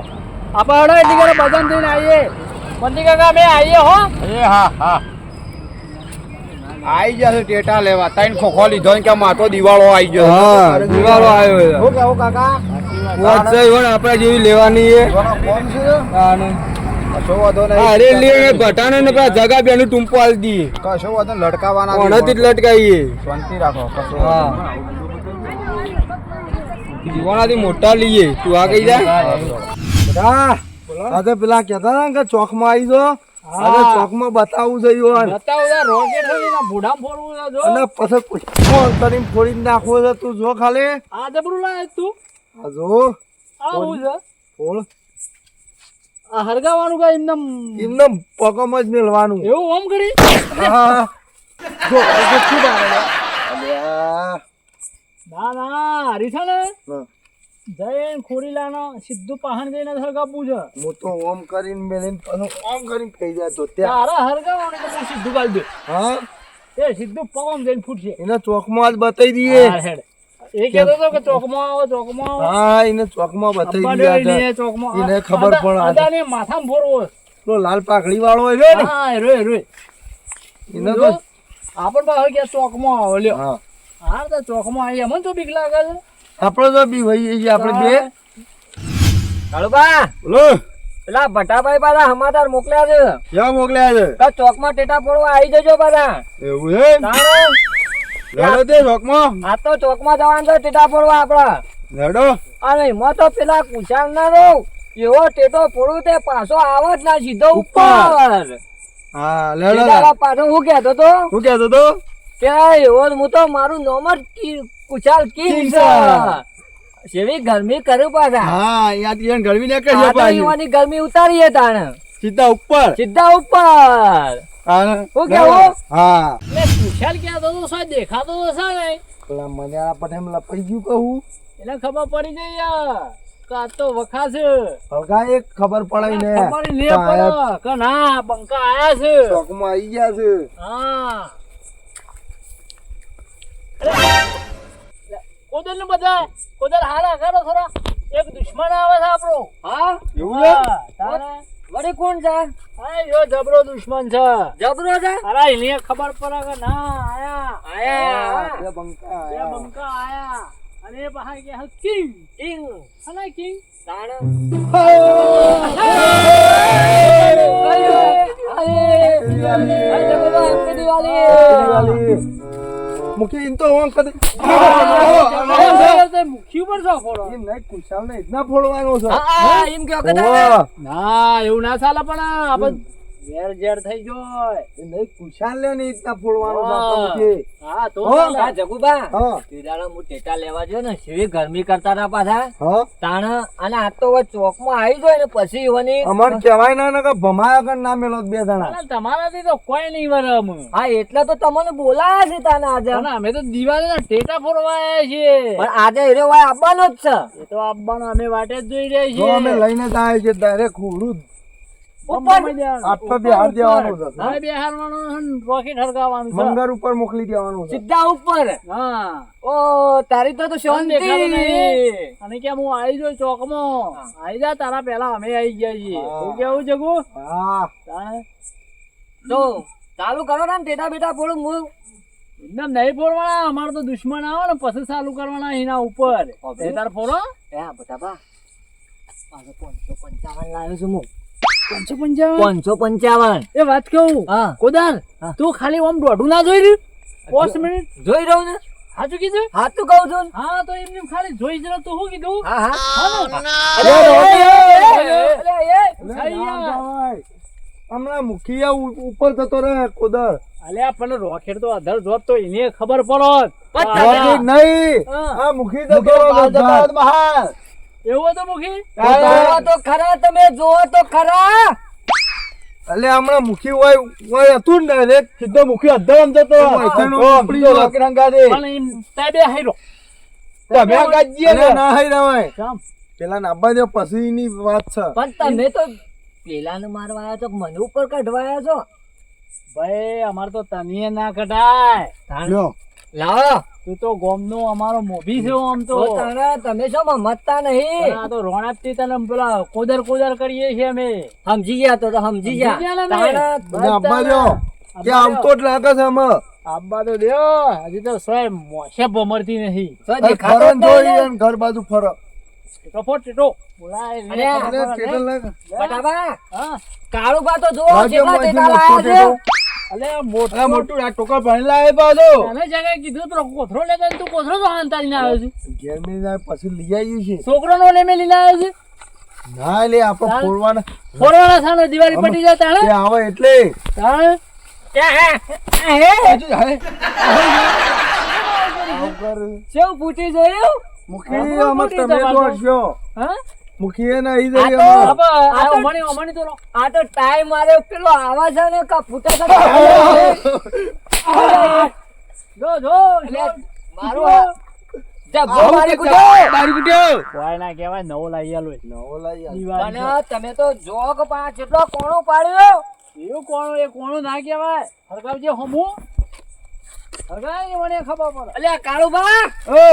A: આપણે હળો એટલી કરે બજાર થઈને આવીએ બંધી કાકા અમે આવીએ હો
B: એ હા હા આઈ જશે ટેટા લેવા ત્રણ ખોખો લીધો ને કે માતો દિવાળો આવી ગયો
E: હા દિવાળો આવ્યો
B: શું કેવું કાકા
E: વાત છે ઈવન આપણા જેવી લેવાની છે
B: કોણ છે કશો વાંધો નહીં
E: અરે લે ભટાને ને પેલા જગા બેનું ટૂંપો આલી દીએ
B: કશો વાંધો નહીં, લટકાવાના
E: ઓણથી જ લટકાઈએ
B: શાંતિ રાખો કશો
E: હા દીવાણાથી મોટા લઈએ તું આ કઈ જા
D: આજે પેલા કહેતા હતા ને કે ચોકમાં આવી જો આજે ચોકમાં બતાવું છે ઈવન
A: બતાવો યાર રોકેટ હોય ને ભૂડામ ફોડવું છે જો
D: અને પછી કોઈ કરીને ફોડી નાખવો છે તું જો ખાલી
A: આ જબરું લાય તું
D: આ જો
A: આવું છે
D: ફોડ
A: આ હરગાવાનું કઈ એમને
D: એમને પગમાં જ મેળવાનું
A: એવું ઓમ કરી
D: હા જો આજે શું બારે અલ્યા
A: ના ના હરીશા ને
D: હા.
A: જઈને ખોરીલાનો સીધું પહાણ જઈને હરગાવવું છે
D: હું તો ઓમ કરીને મેલીને પછી ઓમ કરીને થઈ જાય તો ત્યાં
A: તારા હરગાવાનું તો તું સીધું ગાળ દે
D: હા
A: એ સીધું પગમ જઈને ફૂટશે
D: એને ચોકમાં જ બતાવી દઈએ
A: હા, હેડ. એ કહેતો હતો કે ચોકમાં આવો ચોકમાં આવો
D: હા એને ચોકમાં બતાવી
A: અંબાડે
D: દઈએ
A: લઈને
D: આજે.
A: ચોકમાં
D: એને ખબર પણ આજે.
A: આદાને માથામાં ફોડવો છે.
D: પેલો લાલ પાઘડી વાળો હોય છે ને
A: હા રોય રોય
D: એને
A: જો,
D: તો
A: આપણ પાસે કે ચોકમાં આવો લ્યો
D: હા
A: હા તો ચોકમાં આવી અમને તો બીક લાગે છે
D: આપણે તો બી ભાઈ છીએ આપણે બે
C: કાળુબા
D: બોલો
C: પેલા ભટાભાઈ પાછા સમાચાર મોકલ્યા છે
D: ક્યાં મોકલ્યા છે
C: કે ચોકમાં ટેટા ફોડવા આવી જજો પાછા
D: એવું છે
C: તારે
D: લડો તે ચોકમાં
C: આ તો ચોકમાં જવાનું છે ટેટા ફોડવા આપડા
D: લડો
C: અને એમાં તો પેલા કુશાલ ના રહો એવો ટેટો ફોડું તે પાછો આવે જ ના સીધો ઉપર
D: હા લડો
C: ટેટાવાળા પાછો હું કહેતો તો
D: શું કહેતો તો
C: કે એવો હું તો મારું નામ જ કુશાલ કિંગ છે જેવી ગરમી કર્યું પાછા
D: હા યાદ યાર ગરમી ને
C: આ
D: કહેજો
C: તો
D: પાછી
C: એવાની ગરમી ઉતારીએ તાણે
D: સીધા ઉપર
C: સીધા ઉપર
D: હા
C: શું કેવું?
D: હા
A: એટલે કુશાલ કહેતો તો સાહેબ દેખાતો તો છે ને
D: પેલા મને આ પટેમ લપાઈ ગયું કહું
A: એટલે ખબર પડી ગઈ યાર કે આ તો વખા છે
D: હલકા એક ખબર પડાય ને
A: ખબર લે પડે કે ના બંકા આયા છે
D: ચોકમાં આવી ગયા છે
A: હા કોદર ને બધા કોદર હારા કરો થોડા એક દુશ્મન આવે છે આપણો
C: હા
D: એવું છે
A: હા, તારે
C: વળી કોણ છે
A: આ યો જબરો દુશ્મન છે.
C: જબરો છે
A: અરે એને ખબર પડે કે ના આયા
C: આયા
D: બે બંકા
A: બે
D: આયા.
A: બંકા આયા અને એ પાછા કે હા, કિંગ
C: કિંગ
A: અને કિંગ
C: તાણ
D: દિવાળી. મુખી ઇન તો હું કદી
A: મુખી ઉપર છો ફોડો.
D: એ નહીં ખુશાલ ને ઇતના ફોડવાનો છે.
C: એમ કયો કે
D: ઓવા.
A: ના એવું ના ચાલે પણ આપણે ઝેર ઝેર થઈ જોય.
D: એ નહીં ખુશાલ ને ને ઇતના ફોડવાનો છે આપણો મુખી.
A: હા તો
D: હો.
A: ચાલે.
C: આ જગુબા
D: હા
C: તીરાળા હું ટેટા લેવા જો ને શેવી ગરમી કરતા હતા પાછા
D: હા
C: તાણ અને આ તો હવે ચોકમાં આવી જાય ને પછી એવાની
D: અમાર કહેવાય ના ને કે ભમાયા કર ના મેલો બે જણા.
A: અલા, તમારાથી તો કોઈ નહીં વરમ.
C: હા એટલે તો તમને બોલાયા છે તાને આજે
A: અને અમે તો દિવાળીના ટેટા ફોડવા આવ્યા છીએ.
C: પણ આજે હીરો ભાઈ આવવાનો જ છે
A: એ તો આપવાનો અમે વાટે જ જોઈ રહ્યા
D: જો અમે
A: છીએ.
D: લઈને જ આવે છે ડાયરેક્ટ ખોડું
C: ઉપર
D: આટલો બિહાર દેવાનું છે
A: હવે બેહારવાનું છે ને રોકેટ હરગાવવાનું છે.
D: મંગર ઉપર મોકલી દેવાનું છે.
C: સીધા ઉપર
A: હા
C: ઓ તારી તો
A: દેખાડો
C: શાંતિ
A: નહીં. અને કે હું આવી જાઉં ચોકમાં આવી જા તારા પહેલા અમે આવી ગયા છીએ.
D: હા.
A: શું કેવું જગુ
D: હા
A: તાણે
C: તો ચાલુ કરો ને ટેટા બેટા ફોડું હું
A: એકદમ નહીં ફોડવાના. અમારે તો દુશ્મન આવે ને પછી ચાલુ કરવાના એના ઉપર. એ તાર ફોડો
C: એ બટાબા આજે 555 લાવ્યો છું હું
A: 555.
C: 555
A: એ વાત કહું
C: હા
A: કોદાર
C: હા.
A: તું ખાલી આમ દોઢું ના જોઈ રહ્યું 5 મિનિટ
C: જોઈ રહ્યો ને
A: સાચું કીધું.
C: હા તું કહું છું ને.
A: હા તો એમને ખાલી જોઈ જરા તો શું કીધું.
C: હા હા
A: હા ને?
C: અરે, અરે, અરે,
D: એટલે
A: થઈ
D: ના
A: ગયા.
D: જવાય. હમણાં મુખિયા ઉપર જતો રહે કોદર.
A: અલ્યા પણ રોકેટ તો અધર જોત તો એને ખબર પડોત.
C: પણ
D: રોકેટ નહીં
A: હા.
D: આ મુખી જતો રહે.
A: એવું હતું મુખી.
C: જોવો તો ખરા તમે જોવો તો ખરા
D: એટલે હમણાં મુખી હોય હતું ને ડાયરેક્ટ સીધો મુખી અધર આમ જતો
A: પણ એમ તે બે હાઈરો
D: ના હાઈ રવાય
A: કામ
D: પેલા નાબા દે પછી ની વાત છે.
C: પણ તમે તો પેલાને મારવા આવ્યા છો કે મને ઉપર કઢવાયા છો
A: ભાઈ અમાર તો તનીએ ના કઢાય.
D: લ્યો.
C: લાવો
A: તું તો ગોમનો અમારો મોભી છે આમ તો.
C: તો તારા તમે શું મમતતા
A: પણ
C: નહીં
A: આ તો રોણાપથી તને પેલા કોદર કોદર કરીએ છીએ અમે.
C: સમજી ગયા તો સમજી ગયા
A: સમજી ગયા ને
C: તારા
D: મને આબા દ્યો. કે આવતો જ લાગે છે આમાં.
A: આબા તો દ્યો હજી તો સોય મોશે ભમરતી નથી.
C: તો
D: ઘર
C: દેખાતો જ
D: જોઈ
C: નહીં ને.
D: એને ઘર બાજુ ફરો.
A: ટેટો ફોડ ટેટો. બોલાય એને
C: અરે,
A: ખબર
D: એટલે
A: પડે.
D: કેટલા લાગે?
C: બટાબા
A: હા
C: કાળુબા તો જો
D: રાજ્ય
C: કેટલા
D: માંથી
C: ટેટા
D: મોટો
C: લાયા છે
D: ટેટો.
A: અલે
D: આ
A: મોટો
D: મોટું આ ટોકર ભણી લાવે પાછો.
A: તને જગ્યાએ કીધું તો કોથરો લેતા તું કોથરો તો હાંતારીને આવ્યો છે.
D: ઘેર મેં જાય પછી લઈ આવીએ છીએ.
A: છોકરાનો લે મેં લઈને આવ્યો છે.
D: ના લે આપણે
A: ચાલ.
D: ફોડવાના
A: ફોડવાના સામે દિવાળી પટી જાય તાણે
D: એ આવે એટલે
A: તાણે
C: શું પૂછી જોયું
D: મુખી
A: આમાં
D: આમાં
A: મોટી
D: તમે
A: જવાબ.
D: દોડશો.
A: હા
D: મુખી એને અહીં
C: આ
D: જઈએ
C: તો-
D: આમાં.
A: બાપા, આ
C: આ તો-
A: ઓમણી ઓમણી તો લો.
C: આ તો ટાઈમ મારે પેલો આવા છે ને કા ફૂટા છે
A: જો જો
C: મારું આ- જબ્બો મારી કૂટ્યો.
A: કોઈ ના કહેવાય નવો લાવી આલો
D: નવો લઈ આવ.
A: દિવાળી
C: અને તમે તો જો કે પા કેટલો કોણો પાડ્યો
A: એવું કોણ એ કોણ ના કહેવાય હરગાવજે હમુ હરગાય મને ખબર પડે.
C: અલ્યા કાળુબા
D: એ,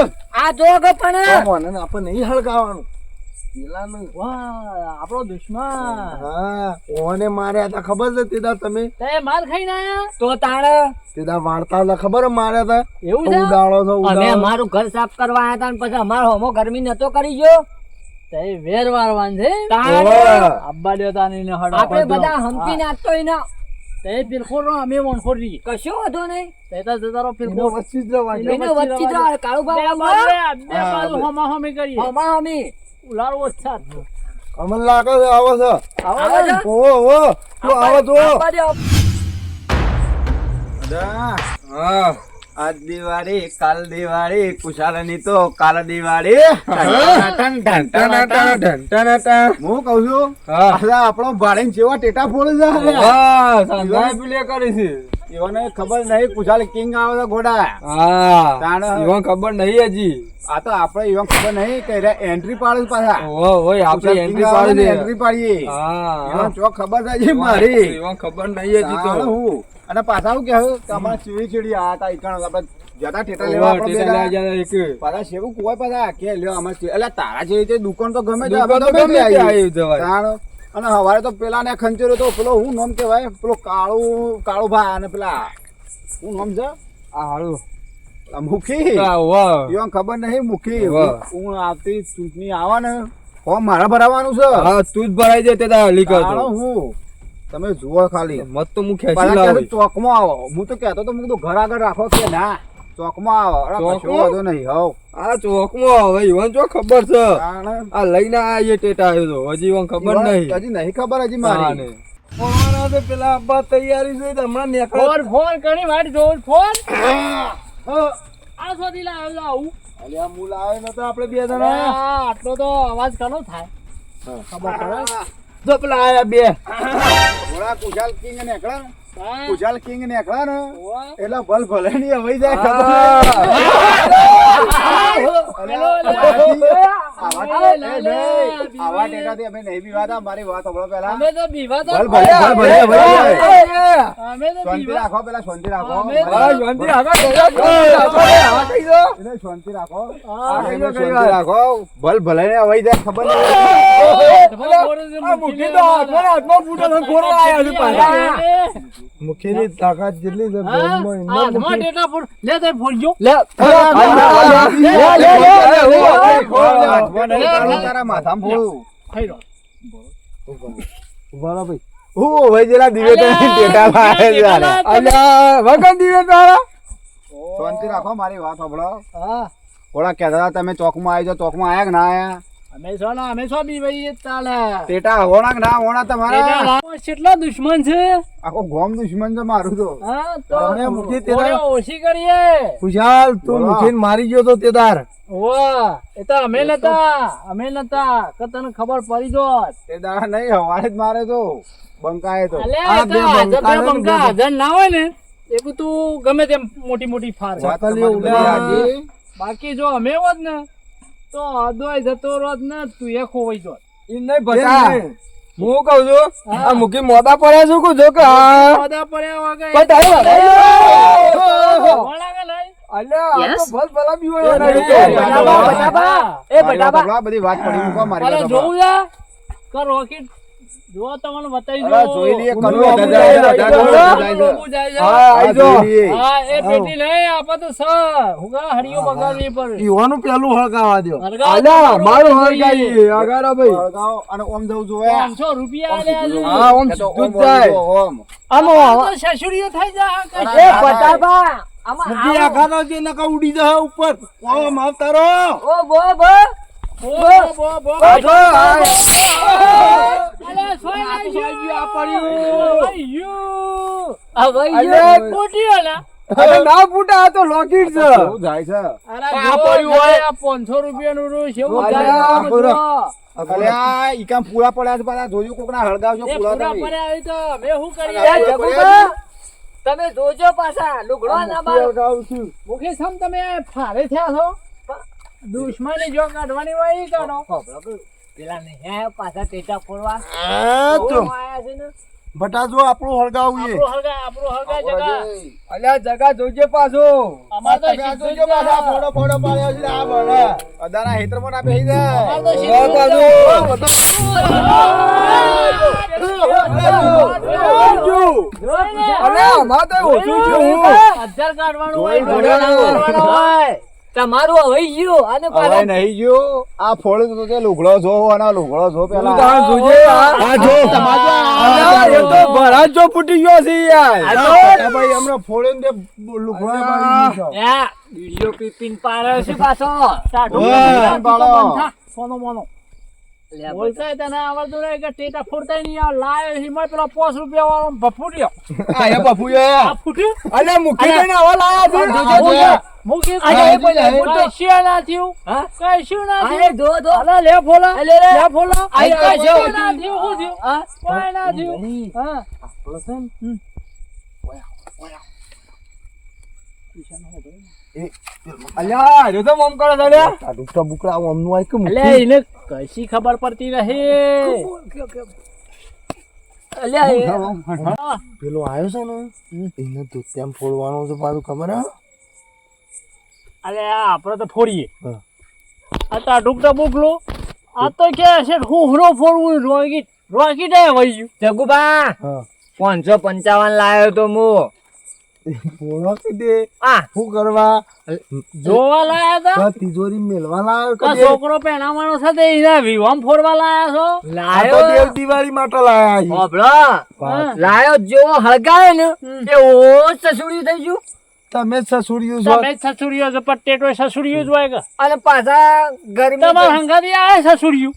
C: આ જો કે પણ
D: મને આપણે નહીં હળગાવાનું. પેલાનું.
A: વાહ આપણો દુશ્મન
D: હા ઓને માર્યા હતા ખબર છે તેદા તમે
A: તે માર ખાઈને આયા
C: તો તાણ
D: તેદા વાળતા હતા ખબર છે માર્યા હતા.
A: એવું છે
D: ઉડાડો છો
C: અમે
D: ઉડાડો.
C: અમારું ઘર સાફ કરવા આવ્યા હતા ને પછી અમારો હોમો ગરમી નતો કરી ગયો
A: તે વેર વારવાન છે
C: તાણ
D: ઓવે.
A: આબ્બા દેતા નહીં ને હડો
C: આપણે બધા હંપી નાખતો એના
A: તે પીરખોર નો અમે વણખોર રી
C: કશો વાંધો નહીં
A: તે તો જતારો
D: એનો
A: પીરખોર
D: વચ્ચે જ રહેવાનું.
C: એનો વચ્ચે જ આવે. કાળુબા
A: બે
C: આવો.
A: બાજુ હમા હમી કરીએ
C: હોમા હમી
A: ઉલારો ઓછા
D: અમને લાગે છે આવો છે.
C: આવે છે?
D: ઓહો ઓહો તું આવો જો.
C: આપવા દ્યો.
B: હા આજ દિવાળી કાલ દિવાળી કુશાલની તો કાલ દિવાળી હું કઉ છું આ આપણો ભાડે જેવા ટેટા ફોડે છે એવાને ખબર નહીં કુશાલ કિંગ આવે છે ઘોડા તાણ
E: ખબર નહીં હજી
B: આ તો આપણે એવા ખબર નહીં કે એન્ટ્રી પાડે છે પાછા
E: ઓય
B: કુશાલ king આવે ને એન્ટ્રી પાડીએ એવા ચોક ખબર થાય મારી
E: ખબર નહીં
B: તાણ હું અને પાછા હું કહ્યું કે અમારે ચીડી ચીડી આ હતા ઈકણ આપણે જતા ટેટા લેવા આપણે બેઠા. પાછા સેવું કોઈ પાછા કે લ્યો અમારે એટલે તારા જેવી તે દુકાન તો ગમે તે આપણે તો બેસી આવીએ. તાણ અને હવારે તો પેલા ને ખંચેરો તો પેલો હું નામ કેવાય પેલો કાળો ભા અને પેલા હું નામ છે
E: આ હારું
B: આ મુખી યો ખબર નહીં મુખી હું આવતી ચૂંટણી આવા ને ફોર્મ મારા ભરાવાનું છે
E: હા તું જ ભરાઈ દે તે તાર લીક
B: કાળો હું તમે જુઓ ખાલી
E: મત તો હું ખેંચી
B: પેલા
E: લાવું
B: કીધું ચોકમાં આવો હું તો કહેતો તો મેં કીધું ઘર આગળ રાખો કે ના ચોકમાં આવો અરે કશો
E: ચોકમાં?
B: વાંધો નહીં હવ
E: આ ચોકમાં હવે ઈવન જો ખબર છે
B: કારણ
E: આ લઈને આ એ ટેટા આવ્યો તો હજી ઈવન ખબર નહીં
B: હજી નહીં ખબર હજી મારી
E: તો પેલા અબ્બા તૈયારી છે તો હમણાં નીકળે
A: ફોન ફોન કરી વાટ જોઉં ફોન આ સુધી લાવ્યો આવું
E: અલ્યા મૂળ આવે ન તો આપણે બે
A: આટલો તો અવાજ ઘણો થાય ખબર પડે
E: જો પેલા આયા બે
B: થોડા કુશાલ કિંગ નીકળે ને
A: હા.
B: કુશાલ કિંગ નીકળે ને
A: ઓવા.
B: એટલે ભલ ભલે ની હવાઈ જાય
A: પેલો લે.
B: આવા ટેટાથી અમે નહીં બીવાતા મારી વાત સાંભળો પહેલા
A: અમે તો બીવા તો
B: ભલ ભલે હવાઈ જાય
A: અમે તો
B: શાંતિ
A: બીવા
B: રાખો પેલા શાંતિ રાખો
A: અમે તો-
E: શાંતિ રાખો
B: એને શાંતિ રાખો
A: હા.
B: એને શાંતિ રાખો ભલ ભલે ને હવાઈ જાય ખબર નહીં
E: મુખીની તાકાત જેટલી છે
A: હાથમાં ટેટા ફોડ લે તે ફોડજો
B: તારા માથામાં ફોડું
A: થઈ રહ્યો
B: હું હવાઈ જેલા દિવે તો ટેટા લાવે છે યાર. શાંતિ રાખો મારી વાત સાંભળો
A: હા
B: થોડા કહેતા હતા તમે ચોકમાં આવી જાઓ ચોકમાં આયા કે ના આયા
A: અમે છો બી ભાઈ ચાલે
B: ટેટા હોણા કે ના હોણા તમારા
A: કેટલા દુશ્મન છે
B: આખો ગોમ દુશ્મન છે મારું તો
A: હા તો
E: તમે મૂકી તે
A: થોડી ઓછી કરીએ
E: ખુશાલ તું
B: બોલો.
E: મુખીને મારી ગયો તો તે દાર
A: વાહ એ તો અમે નતા કે તને ખબર પડી જોત
B: તે દાડા નહીં હવારે જ મારે તો બંકાય તો
A: અલે
E: આ
A: એ તો
E: બે
A: હાજર
E: બંકા
A: બે
E: ને
A: બંકા
E: બે
A: હાજર ના હોય ને એ તું ગમે તેમ મોટી મોટી ફાર
B: વાત
E: ચાકલીઓ
B: તમારી બધી
E: ઉડા.
B: હાજી.
A: બાકી જો અમે હોત ને તો અદોય જતો રોત ને તું એ ખોવાઈ જોત
E: એમ નહીં ભટા હું કહું છું આ મુખી મોદા પડ્યા છું કહું છું કે હા
A: બધા પડ્યા વગર
E: પણ તારે
A: વળાગે નહીં.
E: અલ્યા આ તો ભલ ભલા બી હોય
B: એ
A: બટાબા.
B: બટાબા બધી વાત પડી મૂકો મારી
A: અરે
B: વાત
A: જોવું છે કે રોકેટ જો તમને બતાવી
B: અરે જોઈ લઈએ કરું
E: ઉડું
B: બધા
E: જાય
B: જાય
E: છે,
B: છે,
E: ઉડું
B: બધા
A: જાય
B: જાય
A: છે.
B: છે.
A: જાય છે.
E: હા
B: આ
E: આઈ જો
B: જોઈ લઈએ.
A: હા એ પેટી નહીં આપા તો હુગા હરિયો બગાડવી પડે
E: ઈવાનું પેલું હળગાવા દો
A: હળગાવ
E: અલ્યા
A: તો
E: મારું
A: જોઈએ.
E: હળગાઈ અગારા ભાઈ
B: વળગાવો અને ઓમ જવું જોઈએ
A: 500 રૂપિયા આલ્યા છે.
E: હા, ઓમ
B: એ તો
E: સીધું જ
B: ઓમ
E: જાય.
B: વળજો, ઓમ.
A: આમાં તો સસુરીઓ થઈ જાય
B: એ
A: બટાબા
E: મુખી આખાનો જે નકા ઉડી જાય ઉપર ઓમ આવતારો અરે ના ફૂટા આ તો લોકેટ છે
B: કેવું જાય છે
E: આ પડ્યું હોય.
A: 500 રૂપિયાનું રૂ છે એવું
E: અલ્યા,
A: જાય
E: આ
A: બધું.
B: અલ્યા ઈ કામ પૂરા પડ્યા છે પાછા જોયું કોકના હળગાવજો
A: એ
B: પૂરા
A: પૂરા
B: તમે.
A: પડ્યા હોય તો અમે શું કરીએ?
B: અલ્યા, જગુબા,
C: તમે જોજો પાછા લુગડો ના બાર
A: મુકેશ હમ તમે ફારે થયા છો દુશ્મની જો કાઢવાની હોય ઈ કાઢો.
C: પેલા નહીં પાછા ટેટા ફોડવા
E: તો
C: આયા છે ને
E: બટા જો આપણું હળગાવીએ
A: આપણું હળગા જગા.
E: અલ્યા જગા જોજે પાછો
A: અમાર તો
B: તમે આ જોજો પાછા ફોડો ફોડો પાડ્યો છે આ બને અદાના હેતરમાં ના બેહી જાય
A: અમાર તો
E: ઓ બાજુ અલ્યા અમાર તો ઓછું છે હું
A: હજાર કાઢવાનું હોય
B: જોઈ
A: ઘોડો ના
B: જોઈ.
A: કાઢવાનો હોય.
C: તમારું હવે ગયું અને
B: હવે
C: પાછા
B: નહીં ગયો આ ફોડ તો તે લુગડો જો અને લુગડો જો
E: તું
B: પેલા
E: તાણ જોજે આ જો અલ્યા, એ તો ભરા જ જો ફૂટી ગયો છે યાર
B: ભાઈ હમણાં ફોડે ને લુગડો
A: યા, વિડીયો ક્લિપિંગ પાડ્યો છે પાછો. ટાઢું
B: ઓય,
A: બંધ થા,
B: બાળો.
A: બંધ થા. સોનો મોનો. બોલતાય તને આવડતું નહીં કે ટેટા ફૂટતાય નહીં. આ લાયો હિમાય પેલો 5 રૂપિયા વાળો ભફૂટ્યો.
B: આ એ બાપુ
A: આ ફૂટ્યું?
E: અલ્યા મુખી કઈને આવા લાયા છે
A: મૂકી
C: આ એ બોલે,
A: કશું ના થયું.
C: હા?
A: કશું ના
C: અરે
A: થયું.
C: જો જો
A: અલા, લે ફોલા.
C: લે, લે.
A: લે ફોલા.
C: આ
A: કશું
C: કશું
A: ના થયું. શું થયું?
C: હા?
A: કોઈ ના થયું.
C: નહીં.
A: હા.
E: અલ્યા જો તો મમ કરે અલ્યા આ દુખતા બુકડા મમનું આઈ કે
A: અલ્યા, એને કશી ખબર પડતી નહીં.
C: અલ્યા એ
A: હા.
E: પેલો આવ્યો છે ને એને તો તેમ ફોડવાનો છે પાછું ખબર હે
A: અરે આ આપણે તો ફોડીએ.
E: હા.
A: આ તો આ ડૂબતા બોકલો. આ તો કે છે હુહરો ફોડવું રોગી રોકી દે વઈ ગયું
C: જગુબા
D: હા
C: 555 લાયો તો હું
D: બોલો કે દે
C: આ
D: શું કરવા
A: જોવા લાયા હતા
D: તો તિજોરી મેલવા લાવ્યો કે
A: આ
D: દે?
A: છોકરો પેણાવાનો છે તે એના વિવામ ફોડવા લાયા છો
D: આ તો
C: લાયો
D: દેવ દિવાળી માટે લાયા છે.
C: હોભળો
D: વાત.
C: લાયો જેવો હળગાયો ને એવો સસુડી થઈ ગયું
D: તમે સસુર્યું છો
A: તમે સસુરીઓ છો પટેટો સસુરીઓ જ હોય કે
C: અને પાછા ગરમી
A: તમારા હંગાથી આયા સસુરીઓ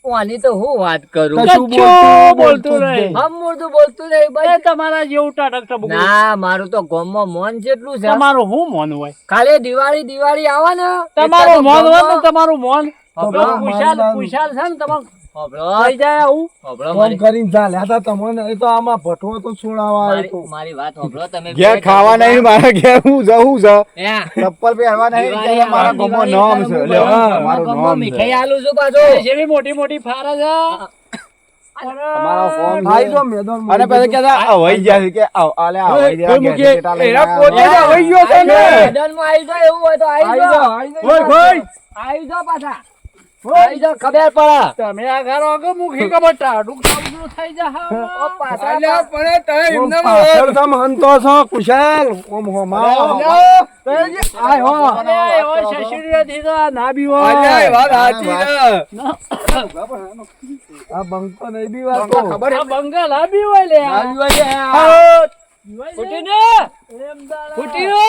C: ઓની તો હું વાત કરું
D: કશું
A: કચ્છું બોલતું
D: જ
A: નહીં.
C: હમ મૂળતું બોલતું નહીં
A: એ
C: ભાઈ
A: તમારા જેવું ટાટક ટબુક
C: ના મારું તો ગામમાં મોન જેટલું છે
A: તમારું શું મોન હોય
C: ખાલી દિવાળી આવે ને
A: તમારું મોન હોય ને
C: ગામમાં-
A: તમારું મોન
C: હોભળો,
A: કુશાલ
D: મારી
A: કુશાલ છે ને તમારું
C: હોભળો,
A: થઈ જાય આવું
C: હોભળો
D: ફોન
C: મારી-
D: કરીને ચાલ્યા હતા તમને એ તો આમાં ભટવો તો છોડાવા આવ્યો તો.
C: મારી વાત હોભળો તમે
B: ઘેર
C: બે
B: ખાવા નહીં મારા ઘેર હું જવું છે
C: યા.
B: ચપ્પલ પહેરવા નહીં
C: દિવાળી
B: કે મારા
C: આવે,
B: ગમો
C: દિવાળી
B: નામ છે
C: આવે,
B: લ્યો,
C: મારા
B: મારું
C: ગામમાં
B: નામ
C: મીઠાઈ
B: છે
C: આલું છું પાછો
A: જેવી મોટી મોટી ફારા છે
B: તમારો ફોન છે.
D: આઈ જો મેદાન
B: અને પછી કહેતા હવાઈ ગયા છે કે આવ આલે હવાઈ ગયા
D: મૂકી.
B: ઘેરથી ટેટા લઈને
D: એના પોતે
B: આવ્યા.
D: જ હવાઈ ગયો છે ને.
C: મેદાનમાં આવી જાઓ, એવું હોય તો આવી જાઓ.
D: ઓય ભાઈ
C: આવી જાઓ પાછા આવી જાઓ, ખબર પડે
A: તમે આ ઘરો કે મુખી કે બટા ડુક સાબુ થઈ જા
C: ઓ પાછા
D: ઓમ પાછળ તમ હંતો છો કુશાલ ઓમ હોમા આય હો
A: અરે ઓય શશીડીઓ દીધો ના બીવો
D: આ બંકો નહીં બી વાત તો
B: ખબર
A: આ બંગાલ આ બી હોય લે ફૂટી ને ફૂટી નો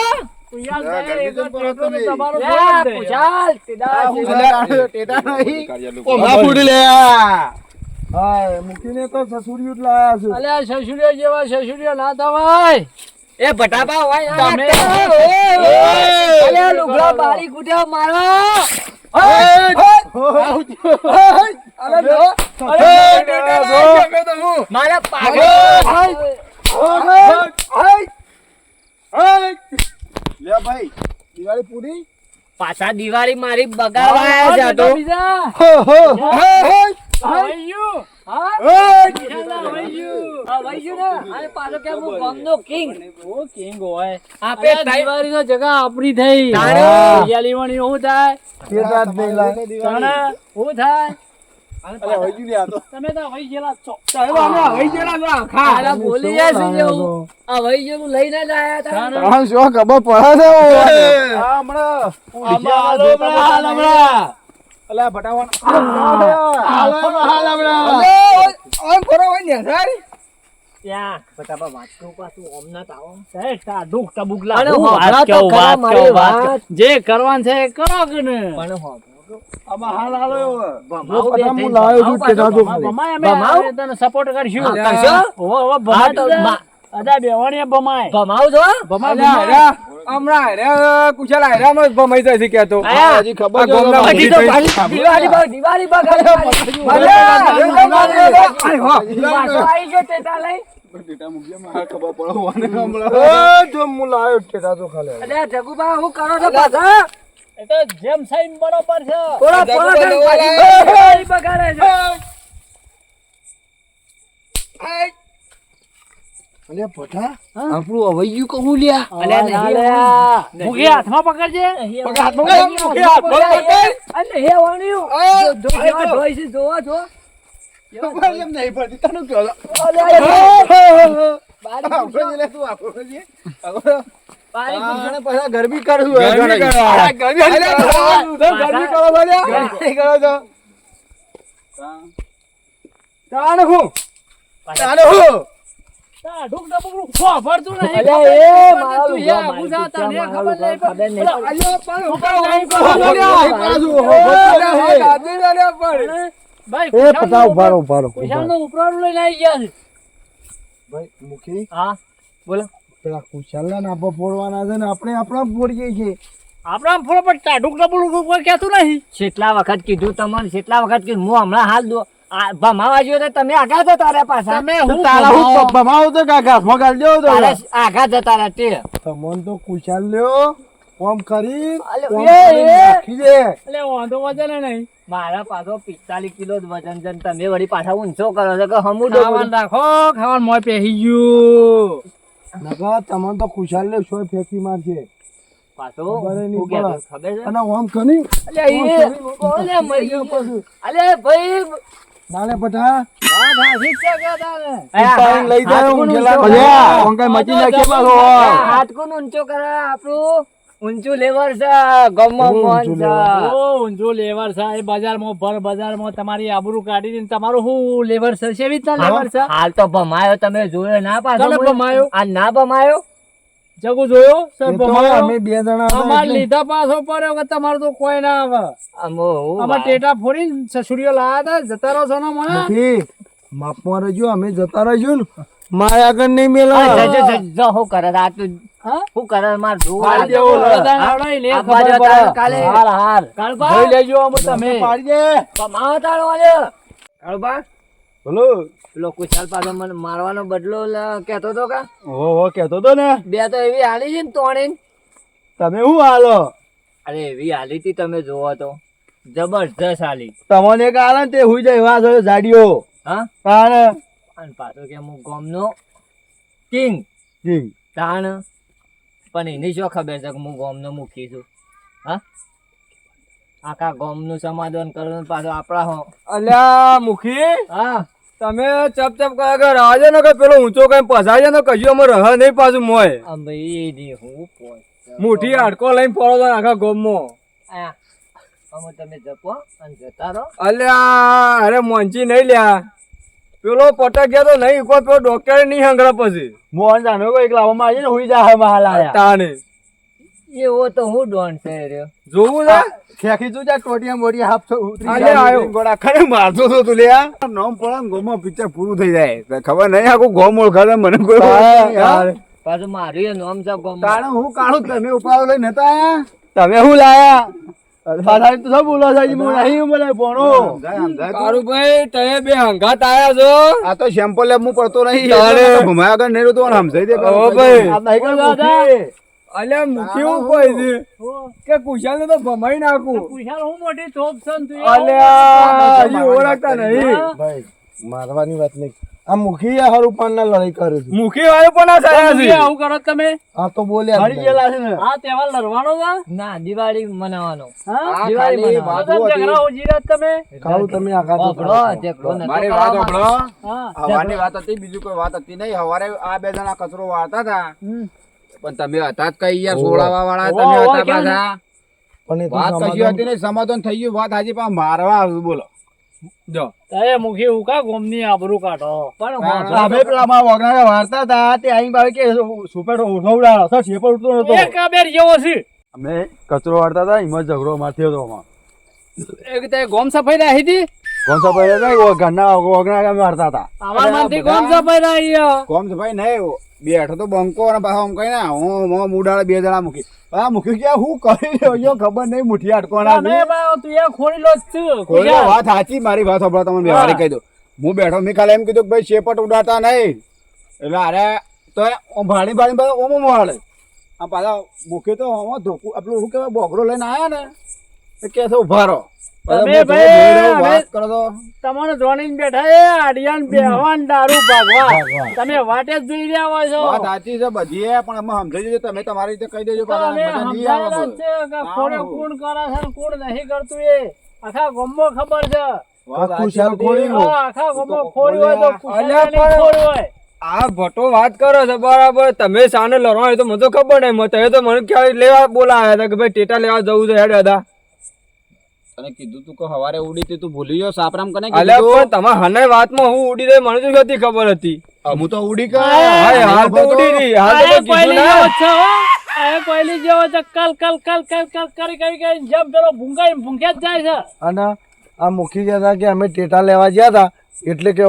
D: હાય મૂકીને તો સસુરિયું જ લાયા છે
A: અલ્યા શશુડીઓ જેવા શશુડીઓ ના થવાય
C: એ ભટાભા હોય
A: તમે
C: અલ્યા લુગડા બારી કુટ્યા મારો મારા પાગલ
D: લે ભાઈ દિવાળી પૂરી
C: પાછા દિવાળી મારી બગાડવા આવ્યા છે આ તો
A: બીજા
D: હો હો
A: હવાઈયું હા
C: વૈજુ ને અને પાછો કે હું ગામનો કિંગ
A: ઓ કિંગ હોય
C: આપે
A: આપણે દિવાળી નો જગા આપણી થઈ
C: તારે.
A: યાલી વણી હું થાય
D: તે રાત નહીં લાય
A: તને હું થાય
D: અરે હોઈ લે આ તો
A: તમે તો વહી ગયેલા છો
C: આલા બોલી જાય છે જેવું આ વૈજુ નું લઈને જ આયા હતા
B: ત્રણ શું ખબર પડે છે
D: આ હમણાં
A: હાલ હમણાં
D: અલા ભટાવાના હાલ હમણાં
C: ત્યાં ફટાફટ વાંચતું પાછું ઓમના તાવો
A: એ ટાઢુક ટબુકલા
C: અને
A: હું
C: હોભળા
A: વાત
C: તો
A: કહું,
C: ખરા
A: વાત
C: મારી
A: કહું, વાત
C: વાત.
A: કહું. જે કરવાનું છે એ કરો કે ને
C: પણ હોભળો
D: આમાં હાલ હાલો
C: ભમાવું બે
D: હું
C: થઈને
D: લાવ્યો છું
C: ભમાવું
D: ટેટા
C: પાછો.
D: જો
A: ભમાય અમે
C: ભમાવ?
A: અમે તને સપોર્ટ કરશું
C: હા, કરશો?
A: ઓહો, ઓહો,
C: હા, તો
A: ભમાય
C: બા-
A: અદા બેવાણીએ ભમાય
C: ભમાવું છો
A: ભમાય
C: આયા.
B: હજી ખબર
C: હજી તો દિવાળી બગાડી પાછો આવી ગયો ટેટા લઈ
D: જો હું લાવ્યો ટેટા જો ખાલી
C: અલ્યા જગુબા હું કરો છો પાછા
A: એ તો જેમ સાઈન બરોબર છે
C: થોડા પોળા થઈને પાછી બગાડે છે
D: અલે ભટા
C: આપણું અવૈયું કહું લ્યા
A: અલ્યા
C: નહીં
A: લ્યા. મુખી હાથમાં પકડજે
C: અને હે વાણ્યું જેવા ઢોય છે જોવો છો
B: ગરમી કરો
A: ટાઢુક ટબુકલું ખોભરતું નહીં.
C: અલ્યા, એ મારા
A: તું
C: લુગડા
A: યા આઘું જા, તને
C: મારા
A: ખબર
C: લુગડા
A: નહીં
C: ખબર નહીં.
A: પેલા અલ્યા, પણ ભાઈ,
D: એ પતા ઉભારો ઉભારો
A: કુશાલનું ઉપરાણું લઈને આવી ગયા છે.
D: ભાઈ મુખી
C: હા બોલો
D: પેલા કુશાલના નાભા ફોડવાના છે ને આપણે આપણા ફોડીએ છીએ
A: આપણા આમ ફોડો પણ ટાઢુક ટબુકલું કોઈ કહેતું નહીં.
C: કેટલા વખત કીધું તમને કેટલા વખત કીધું હું હમણાં હાલ દો ભમાવા જ્યો તો તમે આગા જતા રહ્યા પાછા
A: તમે હું
D: તારા હું બમાવો તો કાકા મગાલ દેવો તો
C: તારે આગા જતા રહ્યા તે
D: તમોન તો કુશાલ લ્યો કોમ કરી
C: અલ્યા,
D: કોમ
C: એ,
D: કરી
C: એ.
D: નાખી દે
A: એટલે વાંધો વધે નહીં.
C: મારા પાછો 45 કિલો જ વજન છે ને તમે વળી પાછા ઊંચો કરો છો કે હમુડો
A: ખાવાનું રાખો, ખાવાનું મોય પહેરી ગયું.
D: નકા તમોન તો કુશાલ લે સોય ફેંકી મારશે
C: પાછો
D: ખબર ય નહીં
C: શું કહેતો,
D: પડે.
C: ખબર છે
D: અને ઓમ કરી
C: અલ્યા, એ, અલ્યા, મરી ગયો. અલ્યા, ભાઈ
D: નાલે પઠા
A: વાત હાચી જ છે કે તારે.
D: ઉપાડીને લઈ જાય ઊંઘેલા
C: હાથકું
D: ભલ્યા ઓંકાઈ મચી નાખે પાછો
C: હાથકું ઊંચો કરે આપણું ઊંચું લેવર છે ગમમાં મોન છે
A: ઓ ઊંચો લેવર છે એ બજારમાં ભર બજારમાં તમારી આબરૂ કાઢી દઈને તમારું શું લેવર છે કેવી રીતના લેવર છે
C: હાલ તો ભમાયો તમે જોયો ના પાછો
A: કોને ભમાયો?
C: આ ના ભમાયો
A: જગુ જોયો
D: એ
A: સર
D: તો
A: ભમાયો?
D: અમે બે જણા હતા
A: અમાર
D: એટલે.
A: લીધા પાછો પડ્યો કે તમારું તો કોઈ ના આવે અમાર ટેટા ફોડીને સસુડીઓ લાયા હતા જતા રહો છો ને મને
D: નથી. માપમાં રહેજો અમે જતા રહેજો ને મારે આગળ નહીં મેલા
C: શું કરે આ તું
A: હા?
C: શું કરે માર જોવું
D: પાડી દેવો લે.
A: બધાને આવડાવી લે,
C: આ
A: ખબર
C: બાજુ
A: પડે.
C: તારે કાલે હાર
A: કાળભા, જોઈ લેજો આમ તમે
D: પાડી દે
C: ભમાવો તારો વાલે કાળબા
D: બોલો
C: પેલો કુશાલ પાછો મને મારવાનો બદલો કેતો તો કા
D: હો કહેતો તો ને
C: બે તો એવી હાલી છે ને તોડીને
D: તમે શું હાલો
C: અરે એવી હાલી હતી તમે જોવો તો જબરજસ્ત હાલી
D: તમને એક હાલે ને તે હુઈ જાય એવા છે જાડીઓ
C: હા
D: તાણ
C: અને પાછો કે હું ગોમનો કિંગ
D: જી
C: તાણ પણ એની શું ખબર છે કે હું ગોમનો મુખી છું હા આખા ગોમનું સમાધાન કરવાનું પાછો આપણા હો
E: અલ્યા મુખી
C: હા
E: તમે ચપ ચપ કરે કે રાજે ને કે પેલો ઊંચો કઈ પસાડે ને કજુ અમે રહ નહીં પાછું મોય
C: આ ભાઈ જી હું
E: મુઠી હાડકો લઈને ફરો છો આખા ગોમમાં
C: આ અમે તમે જપો અને જતા રહો
E: અલ્યા અરે મોંચી નહીં લ્યા પેલો પટક ગયા તો નહીં કોઈ પેલો ડોક્ટરે નહીં હંગરા પછી
D: મોહન જાનો એક લાવવામાં આવી ને હુઈ જાય મહાલ આયા
E: તાને
C: એવો તો હું ડોન છે રહ્યો
E: જોવું છે
D: ખેખી તું જા ટોટિયા મોટિયા હાફ તો ઉતરી
E: અલે
D: જાય.
E: આયો.
B: ગોળા ખરે મારતો તો તું લ્યા નોમ પડે ને ગોમાં પિક્ચર પૂરું થઈ જાય ખબર નહીં આખું ગોમ ઓળખાવે મને કોઈ
D: હા,
B: નહીં, હા.
D: યાર.
C: પાછું મારું એ નામ છે ગોમ
B: તાણે હું કાઢું તમે ઉપાડો લઈને નતા આયા
D: તમે શું લાયા પાછા તો શું બોલો છો હું નહીં બોલે ભણો
B: સમજાય, સમજાય તું.
E: કારુભાઈ તમે બે હંગાત આયા છો
B: આ તો સેમ્પલ લેબ હું પડતો નહીં
E: તારે.
B: એટલે ભમાયા આગળ નહીં રહેતો અને સમજાઈ દે
E: ઓ ભાઈ.
D: આ નહીં કઈ
A: દાદા.
D: મૂકી.
E: અલ્યા મુખી હું કોઈ છે કે કુશાલ ને તો ભમાઈ નાખું
A: કુશાલ હું મોટી થોપ છે ને તું એ
E: અલ્યા હજી ઓળખતા નહીં
A: હા?
D: ભાઈ મારવાની વાત નહીં આ મુખી હારું પાન ના લડાઈ કરે છે
E: મુખી વાળો પણ આ સાયા
A: તમે
E: છે
A: આવું કરો તમે
D: આ તો બોલ્યા હરી ગયેલા છે ને
A: આ તહેવાર લડવાનો છે
C: ના દિવાળી મનાવવાનો
A: હા?
B: આ
C: દિવાળી
B: ખાલી
C: મનાવવાનો.
B: વાત
A: તો ઝઘડા ઉજી રહ્યા તમે
D: કાળું તમે આઘાત
C: વાપરો, ઝઘડો નતો
B: મારી વાત
C: કરવાનો.
B: સાંભળો
A: હા
B: હવાની વાત હતી બીજું કોઈ વાત હતી નહીં હવારે આ બે જણા કચરો વાળતા હતા
A: હમ.
B: પણ તમે હતા જ કઈ યાર
D: ઓહો.
B: સોળાવા વાળા
A: ઓહો,
B: તમે
A: ઓહો,
B: હતા
A: કેમ?
B: પાછા
D: પણ એ તો
B: વાત કશી
D: સમાધાન-
B: હતી નહીં સમાધાન થઈ ગયું વાત હાજી પણ મારવા આવ્યું બોલો
E: જો
A: એ મુખી ઉકા ગોમની આબરૂ કાઢો પણ
B: તાણે.
D: અમે પેલા મારા વગણા વાર્તા હતા તે આઈ બાવે કે સુપેટ ઉઠવડાયો સર શેપર ઉઠતો નતો
A: એક કાબેર જેવો છે
D: અમે કચરો વાળતા હતા એમાં ઝઘડો માથ્યો હતો અમાર
A: એક તે ગોમ સફાઈ રાખી હતી
D: કોણ સા પહેલા નહીં ઘરના વગણા અમે વાળતા હતા
A: અમાર માંથી ગોમ સફાઈ રાખી છે.
B: કોમ છે ભાઈ નહીં બેઠો તો બંકો અને પાછો આમ કઈ ના હું મુડાળે બે જણા મૂકી આ મૂકી કે હું કરી રહ્યો છો ખબર નહીં મુઠી અટકોણા
A: તમે ભાઈ તું એ ખોરી લો જ છું.
B: કોઈ
A: કુશાલ.
B: વાત સાચી મારી વાત સાંભળો તમને વ્યવહારિક કહી દઉં હું બેઠો મેં ખાલી એમ કીધું કે ભાઈ શેપટ ઉડાડતા નહીં એટલે અરે તો ઓમ ભાડી ભાડી ઓમ મળે આ પાછા મૂકી તો આમાં ધોકું આપણું શું કહેવાય બોગરો લઈને આવ્યા ને એ કે છે ઉભા રહો
A: તમે
B: પાછા હું થોડું
A: ભાઈ
B: જોઈ લઉં, વાત કરો તો
A: તમારે જોડીને બેઠા એ આડિયાન બેહવાન દારૂ ભાગવા તમે વાટે જ જોઈ રહ્યા હોય છો
B: વાત સાચી છે બધી એ, પણ અમે સમજાઈ દેજો તમે તમારી રીતે કહી દેજો પાછા
A: તમે
B: બધા નહીં આવે
A: સમજાયેલા જ છે કે કોણે કોણ કરે છે ને કોણ નહીં કરતું એ આખા ગામમાં ખબર છે
B: વાત સાચી
D: ખુશાલ
B: બધી.
D: ખોરી
A: હા, આખા ગામમાં ખોરી હોય તો
E: અલ્યા
A: કુશાલની
E: પણ-
A: ખોરી હોય
E: આ ભટ્ટો વાત કરો છો બરાબર તમે સાને લડવા હોય તો મને તો ખબર નહીં તમે તો મને ક્યારે લેવા બોલાયા હતા કે ભાઈ ટેટા લેવા જવું છે હેડ હતા
B: તને કીધું તું કે હવારે ઉડી તી તું ભૂલી ગયો સાપરામ કને
E: અલ્યા
B: કીધું
E: પણ તમારા હને વાતમાં હું ઉડી રહી મને તો નથી ખબર હતી
B: હું તો ઉડી
E: હાય, હાલ તો ઉડી રહી હાલ તો
A: આ
E: કોઈ કીધું
A: કોયલી
E: ના.
A: જેવો છે હો. આ કોયલી જેવો છે કલ કલ કલ કલ કલ કરી કરી કરી જેમ પેલો ભૂંગાઈ ભૂંખ્યા જ જાય છે
D: અને આ મુખી ગયા હતા કે અમે ટેટા લેવા ગયા હતા એટલે કે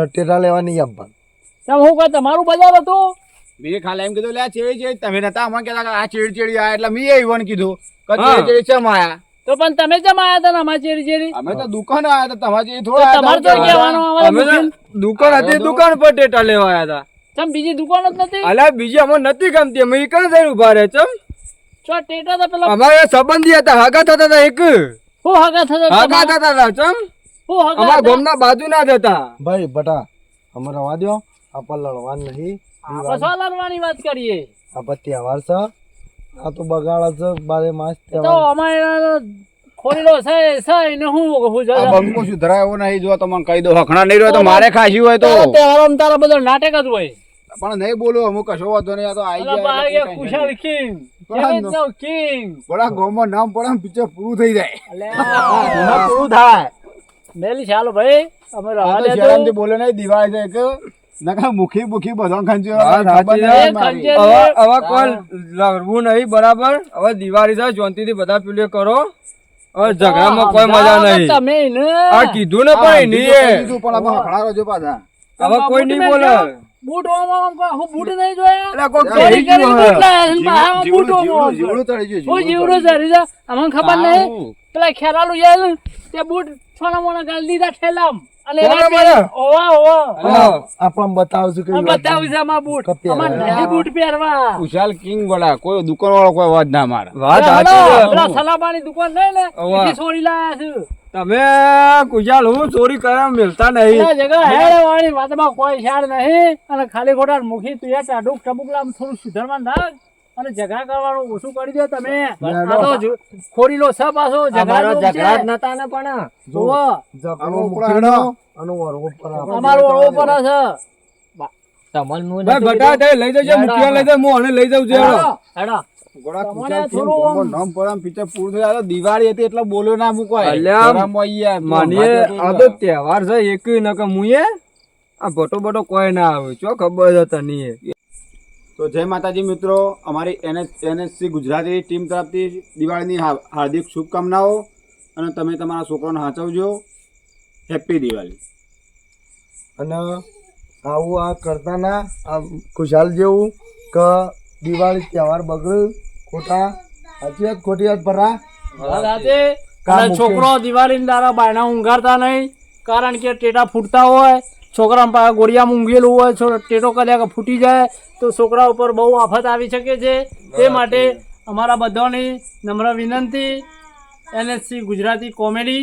D: ટેટા લેવા નહીં આપવા
A: તમે હું કહે તમારું બજાર હતું
B: મેં ખાલી એમ કીધું લે આ ચેડી ચેડી તમે નતા અમને કહેતા કે આ ચેડી ચેડી આયા એટલે મેં એવું કીધું કે
E: હા.
B: ચેડી ચેડી ચમ આયા
A: તો પણ તમે જેમ આયા હતા ને અમારી ચેરી ચેરી
B: અમે તો દુકાન આયા હતા તમારે જેવી
A: તો
B: થોડા
A: તમારે તો કહેવાનું અમારે
E: અમે તો
A: મુશ્કેલ.
E: દુકાન હતી દુકાન પર ટેટા લેવા આવ્યા હતા
A: ચમ બીજી દુકાન જ નથી
E: અલ્યા બીજી અમને નથી ગમતી અમે ઈ કઈ જઈને ઉભા રહે ચમ
A: ચો ટેટા તો પેલા
E: અમારે સંબંધી હતા હાગા થતા હતા એક
A: હું હગા થતા
E: હાગા
A: તમારા?
E: થતા હતા ચમ
A: હું હગા
E: અમારા
A: થતા?
E: ગામના બાજુ ના જતા
D: ભાઈ બટા અમે રવા દો આપણે લડવા નહીં
A: આપણે શું લડવાની વાત કરીએ
D: આપણે તહેવાર છે આ તો બગાડ છે બારે માસ
A: તો
D: તહેવાર
A: અમારે ખોરેલો છે ને હું
B: આ બંકો સુધરાય એવો નહીં જો તમને કહી દો હખણા નહીં રહ્યો તો મારે ખાસી હોય તો
A: તહેવારો તારા બધો નાટક જ હોય.
B: પણ નહીં બોલો અમુક કશો વાંધો નહીં આ તો આવી
A: અલા બહાર
B: જાય
A: ગયા કુશાલ કિંગ
B: બરાબર.
A: કેવી કિંગ
B: બડા ગામમાં નામ પડે પિક્ચર પૂરું થઈ જાય
A: અલ્યા
D: પૂરું થાય.
A: મેલી ચાલો ભાઈ અમે
B: આ
A: રવા
B: તો
A: દે
B: શરમથી
A: તો.
B: બોલે નહીં દિવાળી છે કે નકા મુખી મુખી બધો ખંચ્યો
E: વાત સાચી છે.
A: એ ખંજેર
E: હવે કોઈ લડવું નહીં બરાબર. હવે દિવાળી છે શાંતિથી બધા પેલું કરો. હવે ઝઘડામાં કોઈ મજા નહીં.
A: તમે ને
E: આ કીધું ને પણ નહીં એ.
B: પણ આમાં હખણા રહેજો પાછા
E: હવે કોઈ નહીં બોલે.
A: બૂટ ઓમ હું બૂટ નહીં જોયા.
E: એટલે કોઈ
A: ચોરી
E: કહી
A: કરીને
E: ગયું
A: બૂટ લાયા છે ને બહાર બૂટ ઓમ ઓમ.
B: જીવડું તળી ગયું
A: હું જીવડો જરી જા અમને ખબર નહીં પેલા ખેરાલું જાય ને તે બૂટ છોના મોના ગાલી દીધા ઠેલામ અને
E: છોના મોના?
A: ઓવા ઓવા
E: હા.
D: આપણને બતાવશું કે
A: અને બતાવી છે અમારા બૂટ
D: કપ્યા.
A: અમાર નહીં બૂટ પહેરવા
B: કુશાલ કિંગ બોલા કોઈ દુકાન વાળો કોઈ વાત ના મારે
E: વાત સાચી છે.
A: પેલા સલાબાની દુકાન નહીં ને
E: ઓવા.
A: એથી છોડી લાયા છે
E: તમે કુશાલ હું ચોરી કરવા મિલતા નહીં.
A: આ જગા હેડે વાળી વાતમાં કોઈ શાળ નહીં અને ખાલી ખોટા મુખી તું યાર ચાડુક ટબુકલા થોડું સુધરવાન રાખ અને ઝઘડા કરવાનું ઓછું કરી દો તમે આ તો ખોરીલો છે પાછો
C: અમારો
A: ઝઘડા
C: ઝઘડા જ નતા ને પણ
A: જોવો
D: ઝઘડો મૂકીનો અને વરવો પર આપણે
A: અમારો ઓળો પર છે
C: તમન હું
E: ભાઈ બટા થઈ લઈ જજો મુખિયા લઈ જાવ હું આને લઈ જાઉં છું હેડો.
A: હેડો
B: ગોળા
A: તમને
B: કુશાલ કિંગ
A: થોડું
B: ગામમાં નામ પડે પિક્ચર પૂરું થઈ જાય તો દિવાળી હતી એટલે બોલ્યો ના મૂકવાય
E: અલ્યા,
B: શરમ હોય યાર.
E: માનીએ આ તો તહેવાર છે એક ન કે મુએ આ ભટો બટો કોઈ ના આવે ચો ખબર છે તને.
B: તો જય માતાજી મિત્રો અમારી એનએસસી ગુજરાતી ટીમ તરફથી દિવાળીની હાર્દિક શુભકામનાઓ અને તમે તમારા છોકરાને સાચવજો. હેપી દિવાળી.
D: અને આવું આ કરતા ના આ ખુશાલ જેવું કે દિવાળી તહેવાર બગડ્યું ખોટા સાચી વાત ખોટી વાત ભરા
A: વાત સાચી. અને છોકરો દિવાળી દારા બાયણા ઊંઘાડતા નહીં કારણ કે ટેટા ફૂટતા હોય છોકરા પાસે ગોળિયામાં ઊંઘેલું હોય ટેટો કદાચ ફૂટી જાય તો છોકરા ઉપર બહુ આફત આવી શકે છે તે માટે અમારા બધાની નમ્ર વિનંતી એનએસસી ગુજરાતી કોમેડી